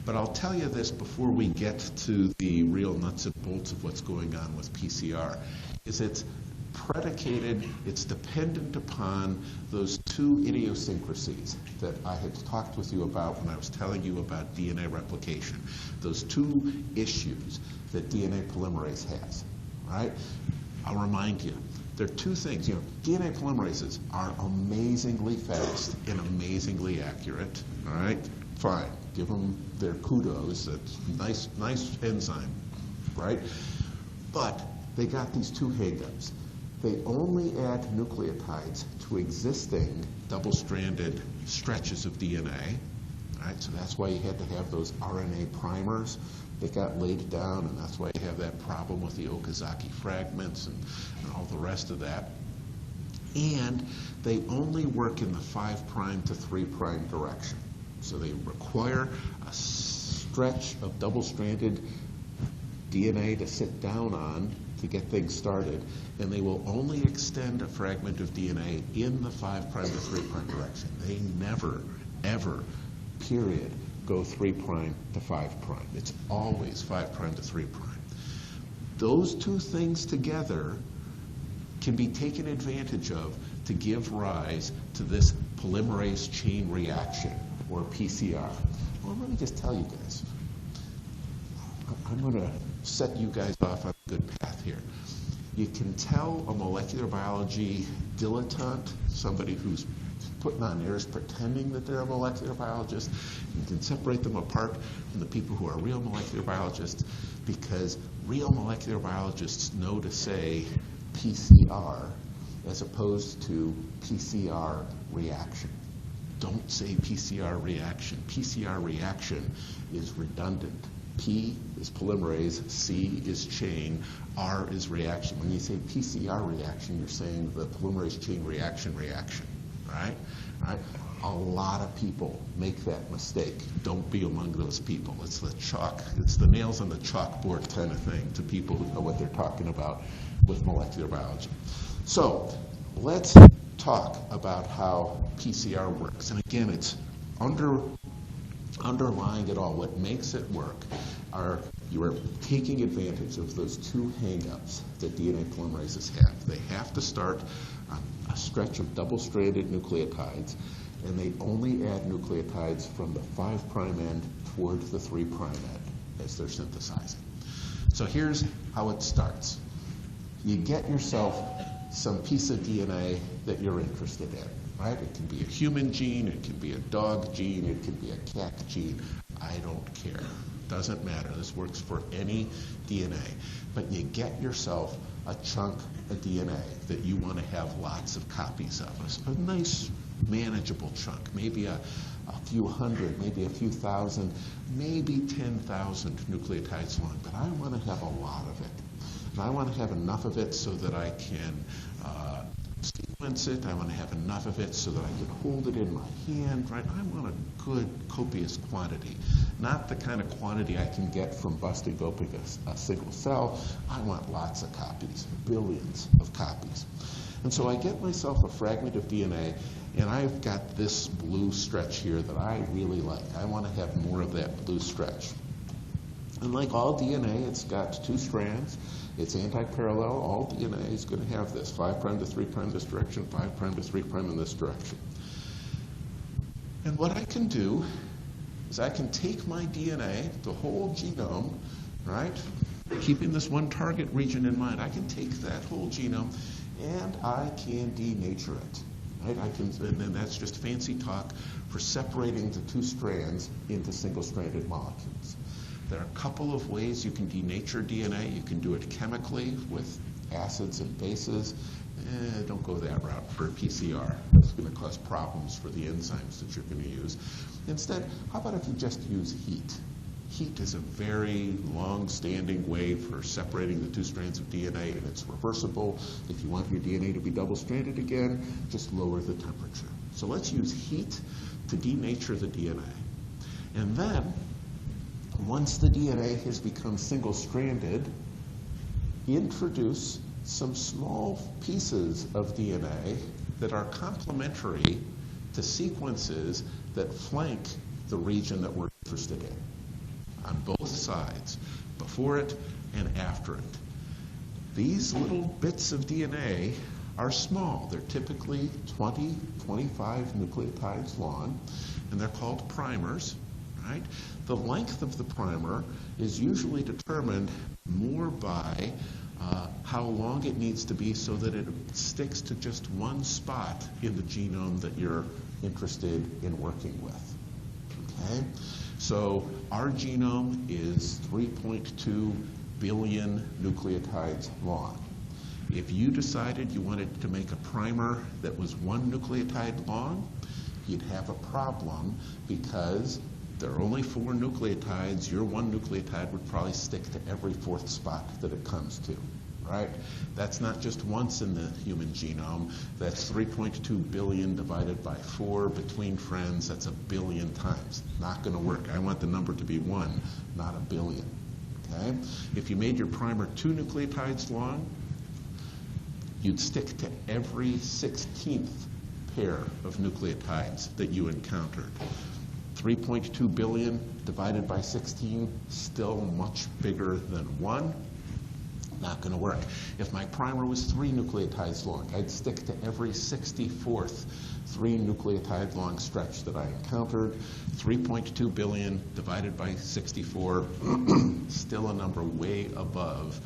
But I'll tell you this before we get to the real nuts and bolts of what's going on with PCR, is it's predicated, it's dependent upon those two idiosyncrasies that I had talked with you about when I was telling you about DNA replication. Those two issues that DNA polymerase has, right? I'll remind you, there are two things. You know, DNA polymerases are amazingly fast and amazingly accurate. All right, fine. Give them their kudos. It's nice enzyme, right? But they got these two hangups. They only add nucleotides to existing double-stranded stretches of DNA. Right, so that's why you had to have those RNA primers that got laid down, and that's why you have that problem with the Okazaki fragments and all the rest of that. And they only work in the 5' to 3' direction. So they require a stretch of double-stranded DNA to sit down on to get things started, and they will only extend a fragment of DNA in the 5' to 3' direction. They never, ever, period, go 3' to 5'. It's always 5' to 3'. Those two things together can be taken advantage of to give rise to this polymerase chain reaction, or PCR. Well, let me just tell you guys, I'm going to set you guys off on a good path here. You can tell a molecular biology dilettante, somebody who's putting on airs pretending that they're a molecular biologist. You can separate them apart from the people who are real molecular biologists, because real molecular biologists know to say PCR as opposed to PCR reaction. Don't say PCR reaction. PCR reaction is redundant. P is polymerase, C is chain, R is reaction. When you say PCR reaction, you're saying the polymerase chain reaction, right? Right? A lot of people make that mistake. Don't be among those people. It's the nails on the chalkboard kind of thing to people who know what they're talking about with molecular biology. So let's talk about how PCR works. And again, it's underlying it all. What makes it work are you are taking advantage of those two hang-ups that DNA polymerases have. They have to start on a stretch of double-stranded nucleotides, and they only add nucleotides from the 5' end toward the 3' end as they're synthesizing. So here's how it starts. You get yourself some piece of DNA that you're interested in, right? It can be a human gene, it can be a dog gene, it can be a cat gene. I don't care. Doesn't matter. This works for any DNA. But you get yourself a chunk of DNA that you want to have lots of copies of. A nice, manageable chunk. Maybe a few hundred, maybe a few thousand, maybe 10,000 nucleotides long. But I want to have a lot of it. And I want to have enough of it so that I can sequence it. I want to have enough of it so that I can hold it in my hand, right? I want a good, copious quantity. Not the kind of quantity I can get from busting open a single cell. I want lots of copies, billions of copies. And so I get myself a fragment of DNA, and I've got this blue stretch here that I really like. I want to have more of that blue stretch. And like all DNA, it's got two strands. It's anti-parallel. All DNA is going to have this, 5' to 3' this direction, 5' to 3' in this direction. And what I can do is I can take my DNA, the whole genome, right, keeping this one target region in mind, I can take that whole genome and I can denature it. Right? And then that's just fancy talk for separating the two strands into single-stranded molecules. There are a couple of ways you can denature DNA. You can do it chemically with acids and bases. Don't go that route for PCR. That's going to cause problems for the enzymes that you're going to use. Instead, how about if you just use heat? Heat is a very long-standing way for separating the two strands of DNA, and it's reversible. If you want your DNA to be double-stranded again, just lower the temperature. So let's use heat to denature the DNA. And then, once the DNA has become single-stranded, introduce some small pieces of DNA that are complementary to sequences that flank the region that we're interested in, on both sides, before it and after it. These little bits of DNA are small. They're typically 20, 25 nucleotides long, and they're called primers. Right? The length of the primer is usually determined more by how long it needs to be so that it sticks to just one spot in the genome that you're interested in working with. Okay? So our genome is 3.2 billion nucleotides long. If you decided you wanted to make a primer that was 1 nucleotide long, you'd have a problem because there are only 4 nucleotides. Your 1 nucleotide would probably stick to every 4th spot that it comes to, right? That's not just once in the human genome. That's 3.2 billion divided by 4 between friends. That's 1 billion times. Not going to work. I want the number to be 1, not 1 billion, okay? If you made your primer 2 nucleotides long, you'd stick to every 16th pair of nucleotides that you encountered. 3.2 billion divided by 16, still much bigger than 1. Not going to work. If my primer was 3 nucleotides long, I'd stick to every 64th 3 nucleotide long stretch that I encountered. 3.2 billion divided by 64, still a number way above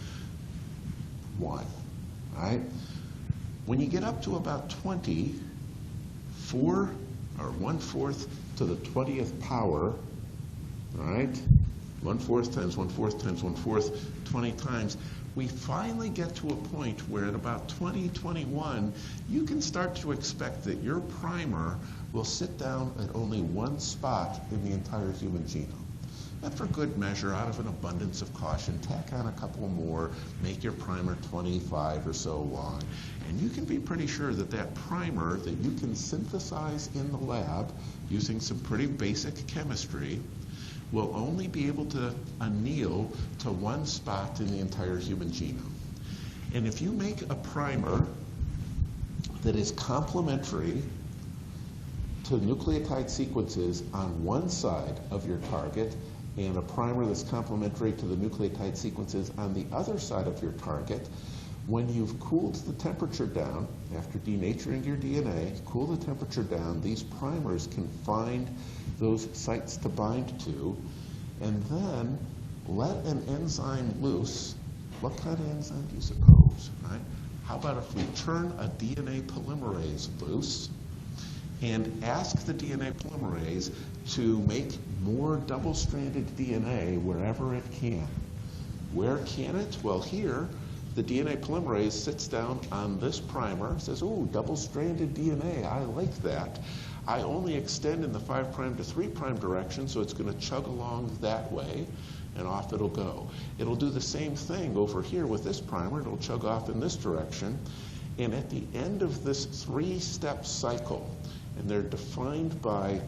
1. Right? When you get up to about 20, 1/4 to the 20th power, all right? 1/4 times 1/4 times 1/4, 20 times. We finally get to a point where at about 2021, you can start to expect that your primer will sit down at only one spot in the entire human genome. And for good measure, out of an abundance of caution, tack on a couple more, make your primer 25 or so long, and you can be pretty sure that that primer that you can synthesize in the lab using some pretty basic chemistry will only be able to anneal to one spot in the entire human genome. And if you make a primer that is complementary to nucleotide sequences on one side of your target and a primer that's complementary to the nucleotide sequences on the other side of your target, when you've cooled the temperature down, after denaturing your DNA, cool the temperature down, these primers can find those sites to bind to, and then let an enzyme loose. What kind of enzyme do you suppose, right? How about if we turn a DNA polymerase loose and ask the DNA polymerase to make more double-stranded DNA wherever it can. Where can it? Well, here, the DNA polymerase sits down on this primer, says, oh, double-stranded DNA, I like that. I only extend in the 5' to 3' direction, so it's going to chug along that way, and off it'll go. It'll do the same thing over here with this primer. It'll chug off in this direction, and at the end of this 3-step cycle, and they're defined by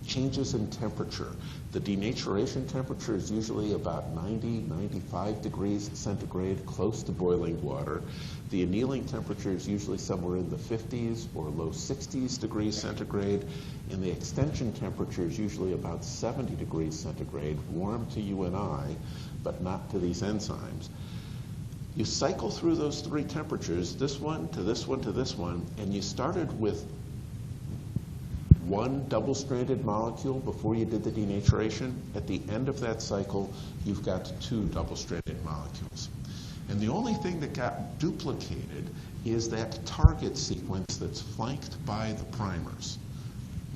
changes in temperature. The denaturation temperature is usually about 90, 95 degrees centigrade, close to boiling water. The annealing temperature is usually somewhere in the 50s or low 60s degrees centigrade, and the extension temperature is usually about 70 degrees centigrade, warm to you and I, but not to these enzymes. You cycle through those 3 temperatures, this one to this one to this one, and you started with one double-stranded molecule before you did the denaturation. At the end of that cycle, you've got 2 double-stranded molecules. And the only thing that got duplicated is that target sequence that's flanked by the primers.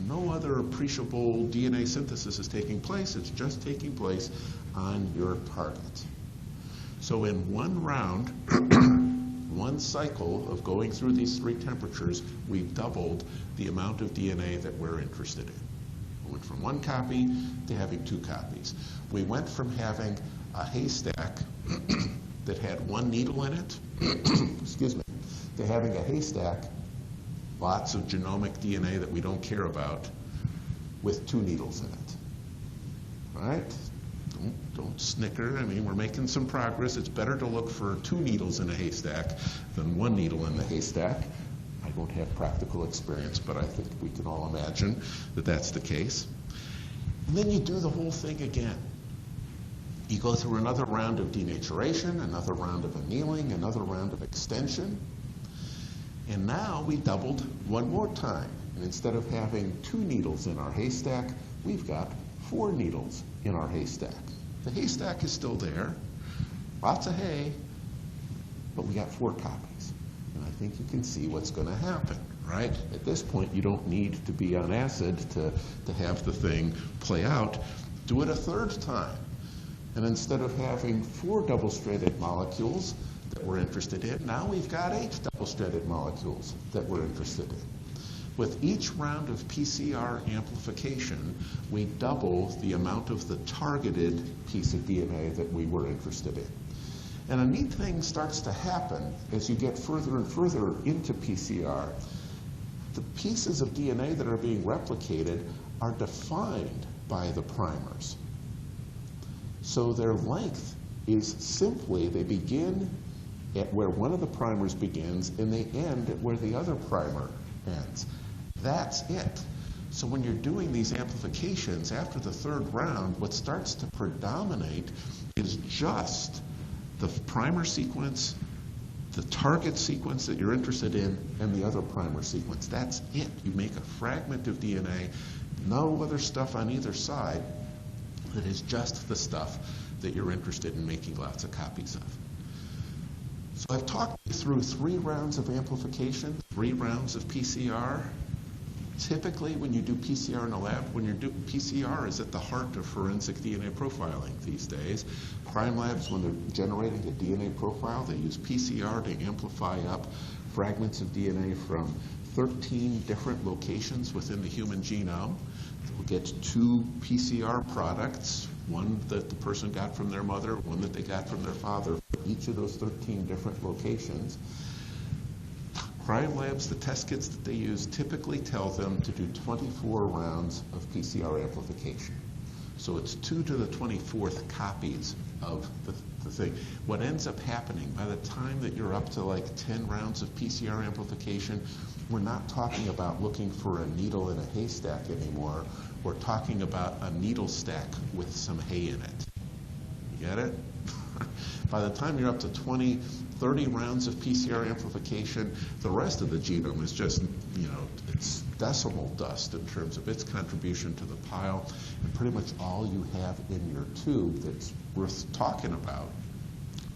No other appreciable DNA synthesis is taking place. It's just taking place on your target. So in one round, one cycle of going through these 3 temperatures, we've doubled the amount of DNA that we're interested in. We went from 1 copy to having 2 copies. We went from having a haystack that had 1 needle in it, excuse me, to having a haystack, lots of genomic DNA that we don't care about, with 2 needles in it. All right? Don't snicker. I mean, we're making some progress. It's better to look for 2 needles in a haystack than 1 needle in the haystack. I don't have practical experience, but I think we can all imagine that that's the case. And then you do the whole thing again. You go through another round of denaturation, another round of annealing, another round of extension. And now we doubled one more time. And instead of having 2 needles in our haystack, we've got 4 needles in our haystack. The haystack is still there, lots of hay, but we got 4 copies. And I think you can see what's going to happen, right? At this point, you don't need to be on acid to have the thing play out. Do it a 3rd time. And instead of having 4 double-stranded molecules that we're interested in, now we've got 8 double-stranded molecules that we're interested in. With each round of PCR amplification, we double the amount of the targeted piece of DNA that we were interested in. And a neat thing starts to happen as you get further and further into PCR. The pieces of DNA that are being replicated are defined by the primers. So their length is simply, they begin at where one of the primers begins and they end at where the other primer ends. That's it. So when you're doing these amplifications after the 3rd round, what starts to predominate is just the primer sequence, the target sequence that you're interested in, and the other primer sequence. That's it. You make a fragment of DNA, no other stuff on either side, that is just the stuff that you're interested in making lots of copies of. So I've talked you through 3 rounds of amplification, 3 rounds of PCR. Typically, when you do PCR in a lab, PCR is at the heart of forensic DNA profiling these days. Crime labs, when they're generating a DNA profile, they use PCR to amplify up fragments of DNA from 13 different locations within the human genome. We'll get 2 PCR products, one that the person got from their mother, one that they got from their father, for each of those 13 different locations. Crime labs, the test kits that they use typically tell them to do 24 rounds of PCR amplification. So it's 2 to the 24th copies of the thing. What ends up happening, by the time that you're up to like 10 rounds of PCR amplification, we're not talking about looking for a needle in a haystack anymore. We're talking about a needle stack with some hay in it. You get it? By the time you're up to 20, 30 rounds of PCR amplification, the rest of the genome is just, it's decimal dust in terms of its contribution to the pile. And pretty much all you have in your tube that's worth talking about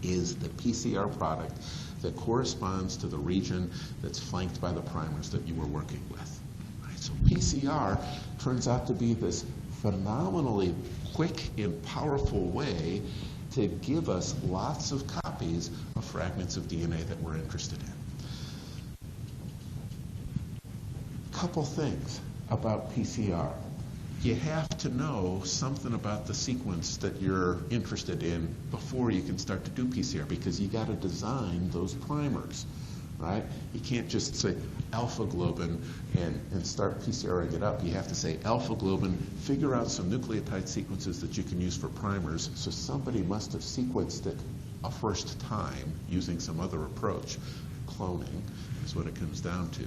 is the PCR product that corresponds to the region that's flanked by the primers that you were working with. Right? So PCR turns out to be this phenomenally quick and powerful way to give us lots of copies of fragments of DNA that we're interested in. Couple things about PCR. You have to know something about the sequence that you're interested in before you can start to do PCR, because you got to design those primers, right? You can't just say alpha globin and start PCRing it up. You have to say alpha globin, figure out some nucleotide sequences that you can use for primers. So somebody must have sequenced it a first time using some other approach. Cloning is what it comes down to.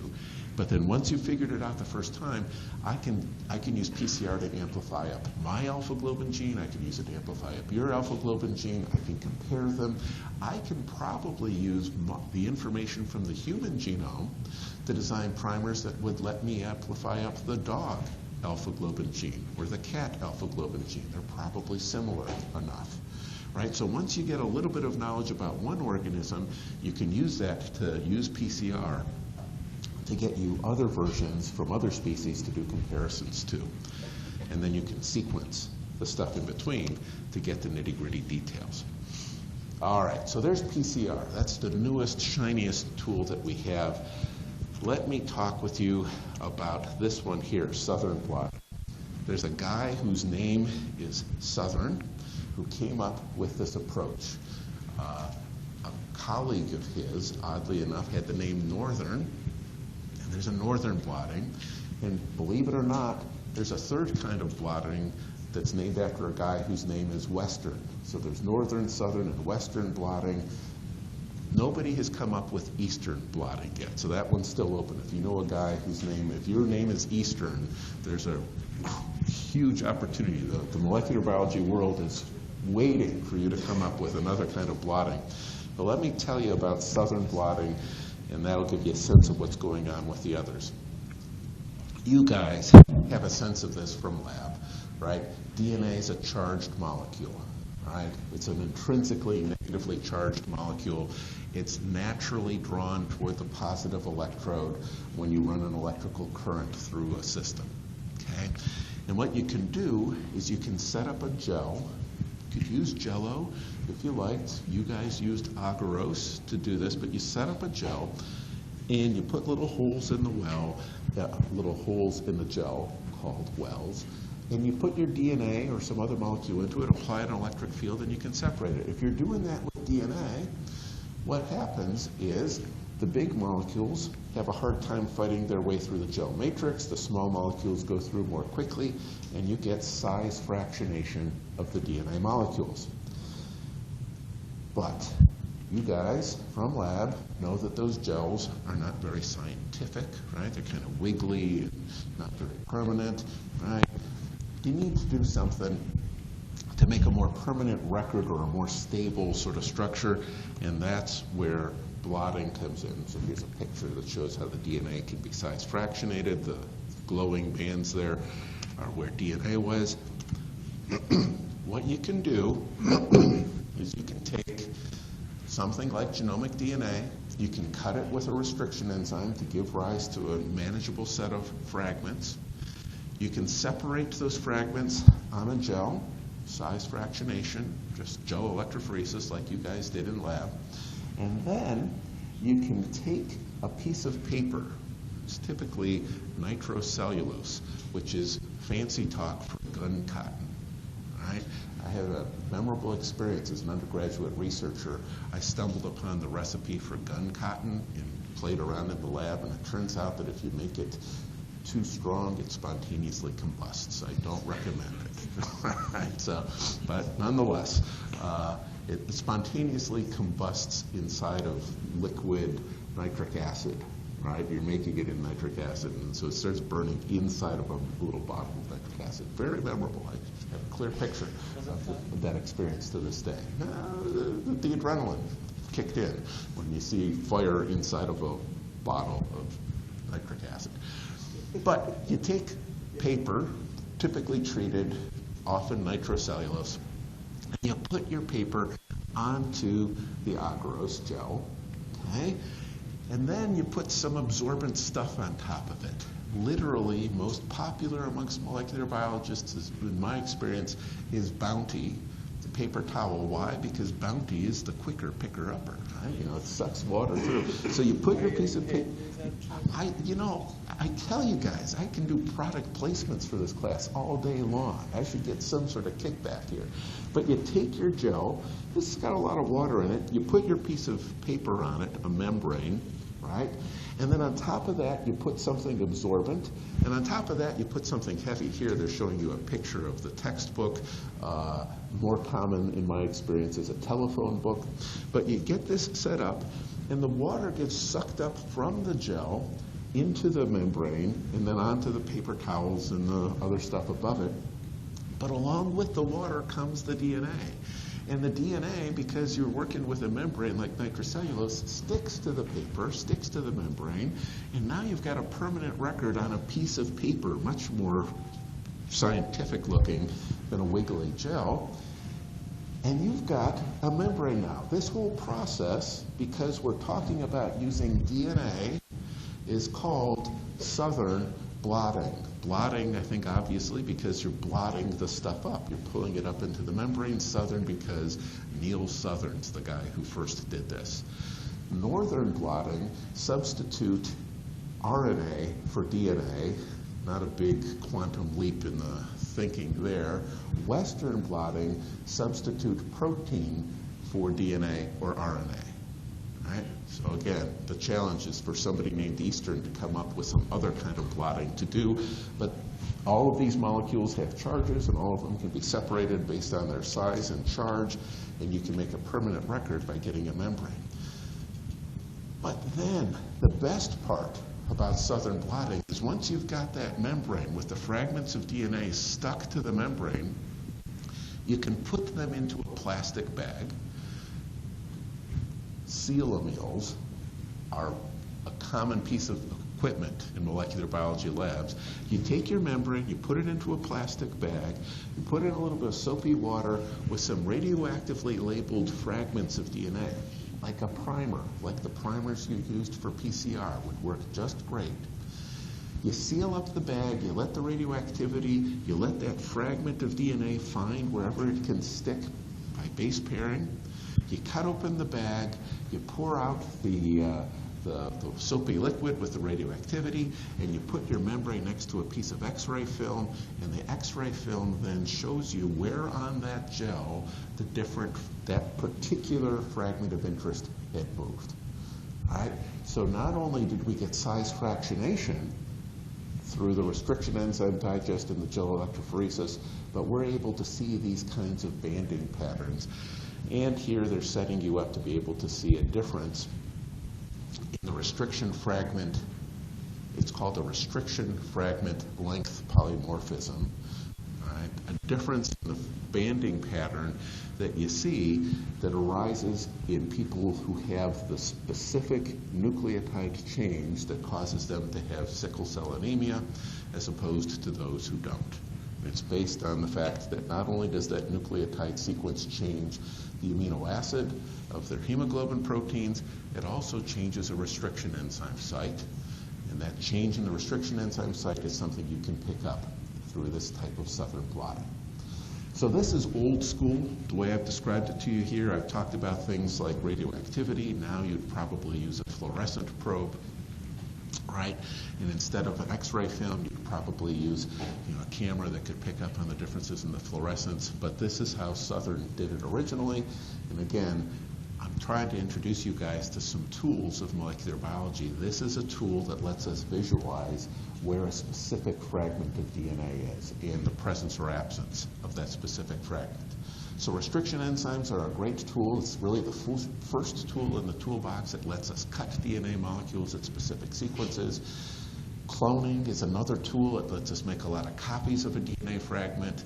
But then once you figured it out the first time, I can use PCR to amplify up my alpha globin gene. I can use it to amplify up your alpha globin gene. I can compare them. I can probably use the information from the human genome to design primers that would let me amplify up the dog alpha globin gene or the cat alpha globin gene. They're probably similar enough. Right? So once you get a little bit of knowledge about one organism, you can use that to use PCR to get you other versions from other species to do comparisons to. And then you can sequence the stuff in between to get the nitty-gritty details. All right, so there's PCR. That's the newest, shiniest tool that we have. Let me talk with you about this one here, Southern blot. There's a guy whose name is Southern who came up with this approach. A colleague of his, oddly enough, had the name Northern. There's a northern blotting, and believe it or not, there's a third kind of blotting that's named after a guy whose name is Western. So there's northern, southern, and western blotting. Nobody has come up with eastern blotting yet, so that one's still open. If you know a guy whose name, if your name is Eastern, there's a huge opportunity. The molecular biology world is waiting for you to come up with another kind of blotting. But let me tell you about southern blotting, and that'll give you a sense of what's going on with the others. You guys have a sense of this from lab, right? DNA is a charged molecule, right? It's an intrinsically negatively charged molecule. It's naturally drawn toward the positive electrode when you run an electrical current through a system, okay? And what you can do is you can set up a gel. You could use Jell-O if you liked. You guys used agarose to do this, but you set up a gel and you put little holes in the well, little holes in the gel called wells, and you put your DNA or some other molecule into it, apply an electric field, and you can separate it. If you're doing that with DNA, what happens is the big molecules have a hard time fighting their way through the gel matrix. The small molecules go through more quickly, and you get size fractionation of the DNA molecules. But you guys from lab know that those gels are not very scientific, right? They're kind of wiggly and not very permanent, right? You need to do something to make a more permanent record or a more stable sort of structure, and that's where blotting comes in. So here's a picture that shows how the DNA can be size fractionated. The glowing bands there are where DNA was. What you can do is you can take something like genomic DNA, You can cut it with a restriction enzyme to give rise to a manageable set of fragments. You can separate those fragments on a gel, size fractionation, just gel electrophoresis like you guys did in lab. And then you can take a piece of paper. It's typically nitrocellulose, which is fancy talk for gun cotton. Right? I had a memorable experience as an undergraduate researcher. I stumbled upon the recipe for gun cotton and played around in the lab, and it turns out that if you make it too strong, it spontaneously combusts. I don't recommend it. Right? So, but nonetheless, it spontaneously combusts inside of liquid nitric acid. Right? You're making it in nitric acid, and so it starts burning inside of a little bottle of nitric acid. Very memorable. I have a clear picture of that experience to this day. The adrenaline kicked in when you see fire inside of a bottle of nitric acid. But you take paper, typically treated, often nitrocellulose, and you put your paper onto the agarose gel, okay? And then you put some absorbent stuff on top of it. Literally, most popular amongst molecular biologists, in my experience, is Bounty, the paper towel. Why? Because Bounty is the quicker picker-upper. Right? You know, it sucks water through. So you put your piece of paper. I tell you guys, I can do product placements for this class all day long. I should get some sort of kickback here. But you take your gel. This has got a lot of water in it. You put your piece of paper on it, a membrane, right? And then on top of that, you put something absorbent. And on top of that, you put something heavy. Here, they're showing you a picture of the textbook. More common, in my experience, is a telephone book. But you get this set up, and the water gets sucked up from the gel into the membrane, and then onto the paper towels and the other stuff above it. But along with the water comes the DNA. And the DNA, because you're working with a membrane like nitrocellulose, sticks to the paper, sticks to the membrane, and now you've got a permanent record on a piece of paper, much more scientific looking than a wiggly gel. And you've got a membrane now. This whole process, because we're talking about using DNA, is called southern blotting. Blotting, I think, obviously, because you're blotting the stuff up. You're pulling it up into the membrane. Southern because Neil Southern's the guy who first did this. Northern blotting, substitute RNA for DNA. Not a big quantum leap in the thinking there. Western blotting, substitute protein for DNA or RNA. Right? So again, the challenge is for somebody named Eastern to come up with some other kind of blotting to do, but all of these molecules have charges, and all of them can be separated based on their size and charge, and you can make a permanent record by getting a membrane. But then, the best part about southern blotting is once you've got that membrane with the fragments of DNA stuck to the membrane, you can put them into a plastic bag. Sealameals are a common piece of equipment in molecular biology labs. You take your membrane, you put it into a plastic bag, you put in a little bit of soapy water with some radioactively labeled fragments of DNA, like a primer, like the primers you used for PCR would work just great. You seal up the bag, you let the radioactivity, you let that fragment of DNA find wherever it can stick by base pairing. You cut open the bag, you pour out the soapy liquid with the radioactivity, and you put your membrane next to a piece of X-ray film, and the X-ray film then shows you where on that gel that particular fragment of interest had moved. All right? So not only did we get size fractionation through the restriction enzyme digest and the gel electrophoresis, but we're able to see these kinds of banding patterns. And here they're setting you up to be able to see a difference in the restriction fragment. It's called a restriction fragment length polymorphism. Right? A difference in the banding pattern that you see that arises in people who have the specific nucleotide change that causes them to have sickle cell anemia as opposed to those who don't. It's based on the fact that not only does that nucleotide sequence change the amino acid of their hemoglobin proteins, it also changes a restriction enzyme site. And that change in the restriction enzyme site is something you can pick up through this type of southern blotting. So this is old school, the way I've described it to you here. I've talked about things like radioactivity. Now you'd probably use a fluorescent probe, right? And instead of an X-ray film, you'd probably use a camera that could pick up on the differences in the fluorescence. But this is how Southern did it originally. And again, I'm trying to introduce you guys to some tools of molecular biology. This is a tool that lets us visualize where a specific fragment of DNA is and the presence or absence of that specific fragment. So restriction enzymes are a great tool. It's really the first tool in the toolbox that lets us cut DNA molecules at specific sequences. Cloning is another tool that lets us make a lot of copies of a DNA fragment.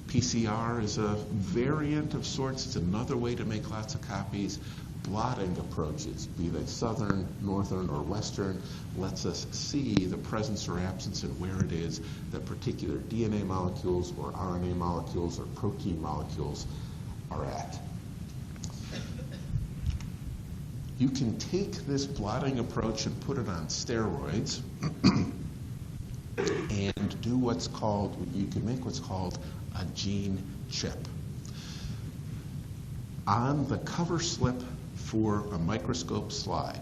PCR is a variant of sorts. It's another way to make lots of copies. Blotting approaches, be they southern, northern, or western, lets us see the presence or absence and where it is that particular DNA molecules or RNA molecules or protein molecules are at. You can take this blotting approach and put it on steroids and do what's called, you can make what's called a gene chip. On the cover slip for a microscope slide,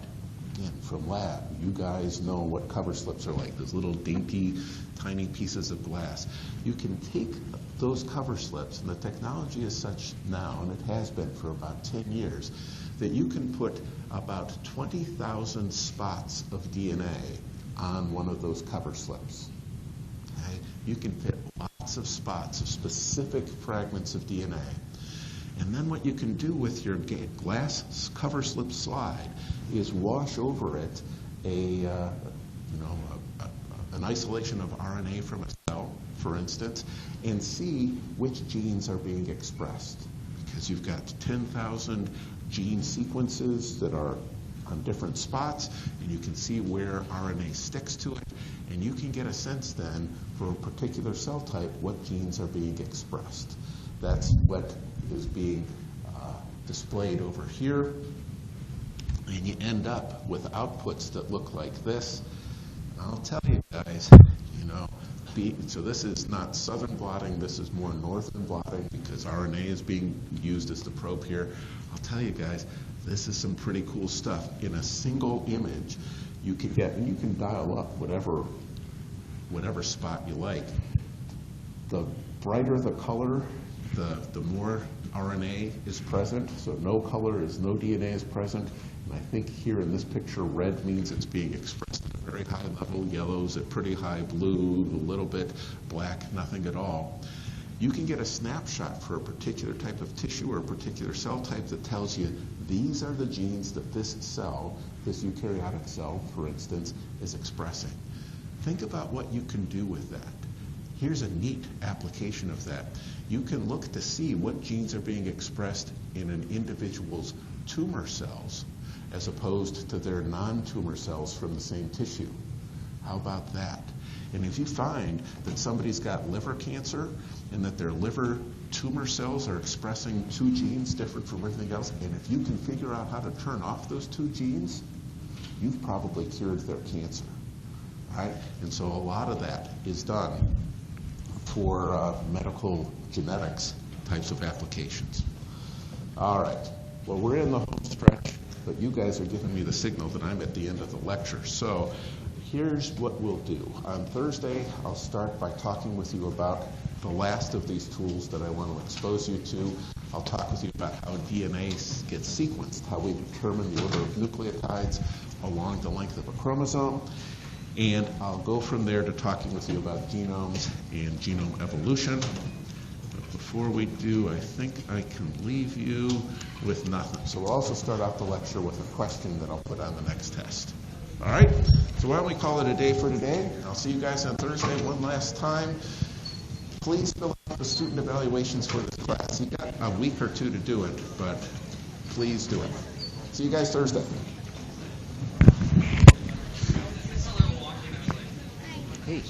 again, from lab, you guys know what cover slips are like, those little dainty, tiny pieces of glass. You can take those cover slips, and the technology is such now, and it has been for about 10 years, that you can put about 20,000 spots of DNA on one of those cover slips. Okay? You can fit lots of spots of specific fragments of DNA. And then what you can do with your glass cover slip slide is wash over it an isolation of RNA from a cell, for instance, and see which genes are being expressed. Because you've got 10,000 gene sequences that are on different spots, and you can see where RNA sticks to it, and you can get a sense then for a particular cell type what genes are being expressed. That's what is being displayed over here, and you end up with outputs that look like this. I'll tell you guys, so this is not southern blotting, this is more northern blotting because RNA is being used as the probe here. I'll tell you guys, this is some pretty cool stuff. In a single image, you can get, and you can dial up whatever spot you like. The brighter the color, the more RNA is present. So no color is no DNA is present. And I think here in this picture, red means it's being expressed at a very high level, yellow's at pretty high, blue, a little bit, black, nothing at all. You can get a snapshot for a particular type of tissue or a particular cell type that tells you these are the genes that this cell, this eukaryotic cell, for instance, is expressing. Think about what you can do with that. Here's a neat application of that. You can look to see what genes are being expressed in an individual's tumor cells as opposed to their non-tumor cells from the same tissue. How about that? And if you find that somebody's got liver cancer and that their liver tumor cells are expressing two genes different from everything else, and if you can figure out how to turn off those two genes, you've probably cured their cancer, right? And so a lot of that is done for medical genetics types of applications. All right, well, we're in the home stretch, but you guys are giving me the signal that I'm at the end of the lecture. So here's what we'll do. On Thursday, I'll start by talking with you about the last of these tools that I want to expose you to. I'll talk with you about how DNA gets sequenced, how we determine the order of nucleotides along the length of a chromosome. And I'll go from there to talking with you about genomes and genome evolution. But before we do, I think I can leave you with nothing. So we'll also start out the lecture with a question that I'll put on the next test. All right? So why don't we call it a day for today? I'll see you guys on Thursday one last time. Please fill out the student evaluations for this class. You got a week or two to do it, but please do it. See you guys Thursday. Hey.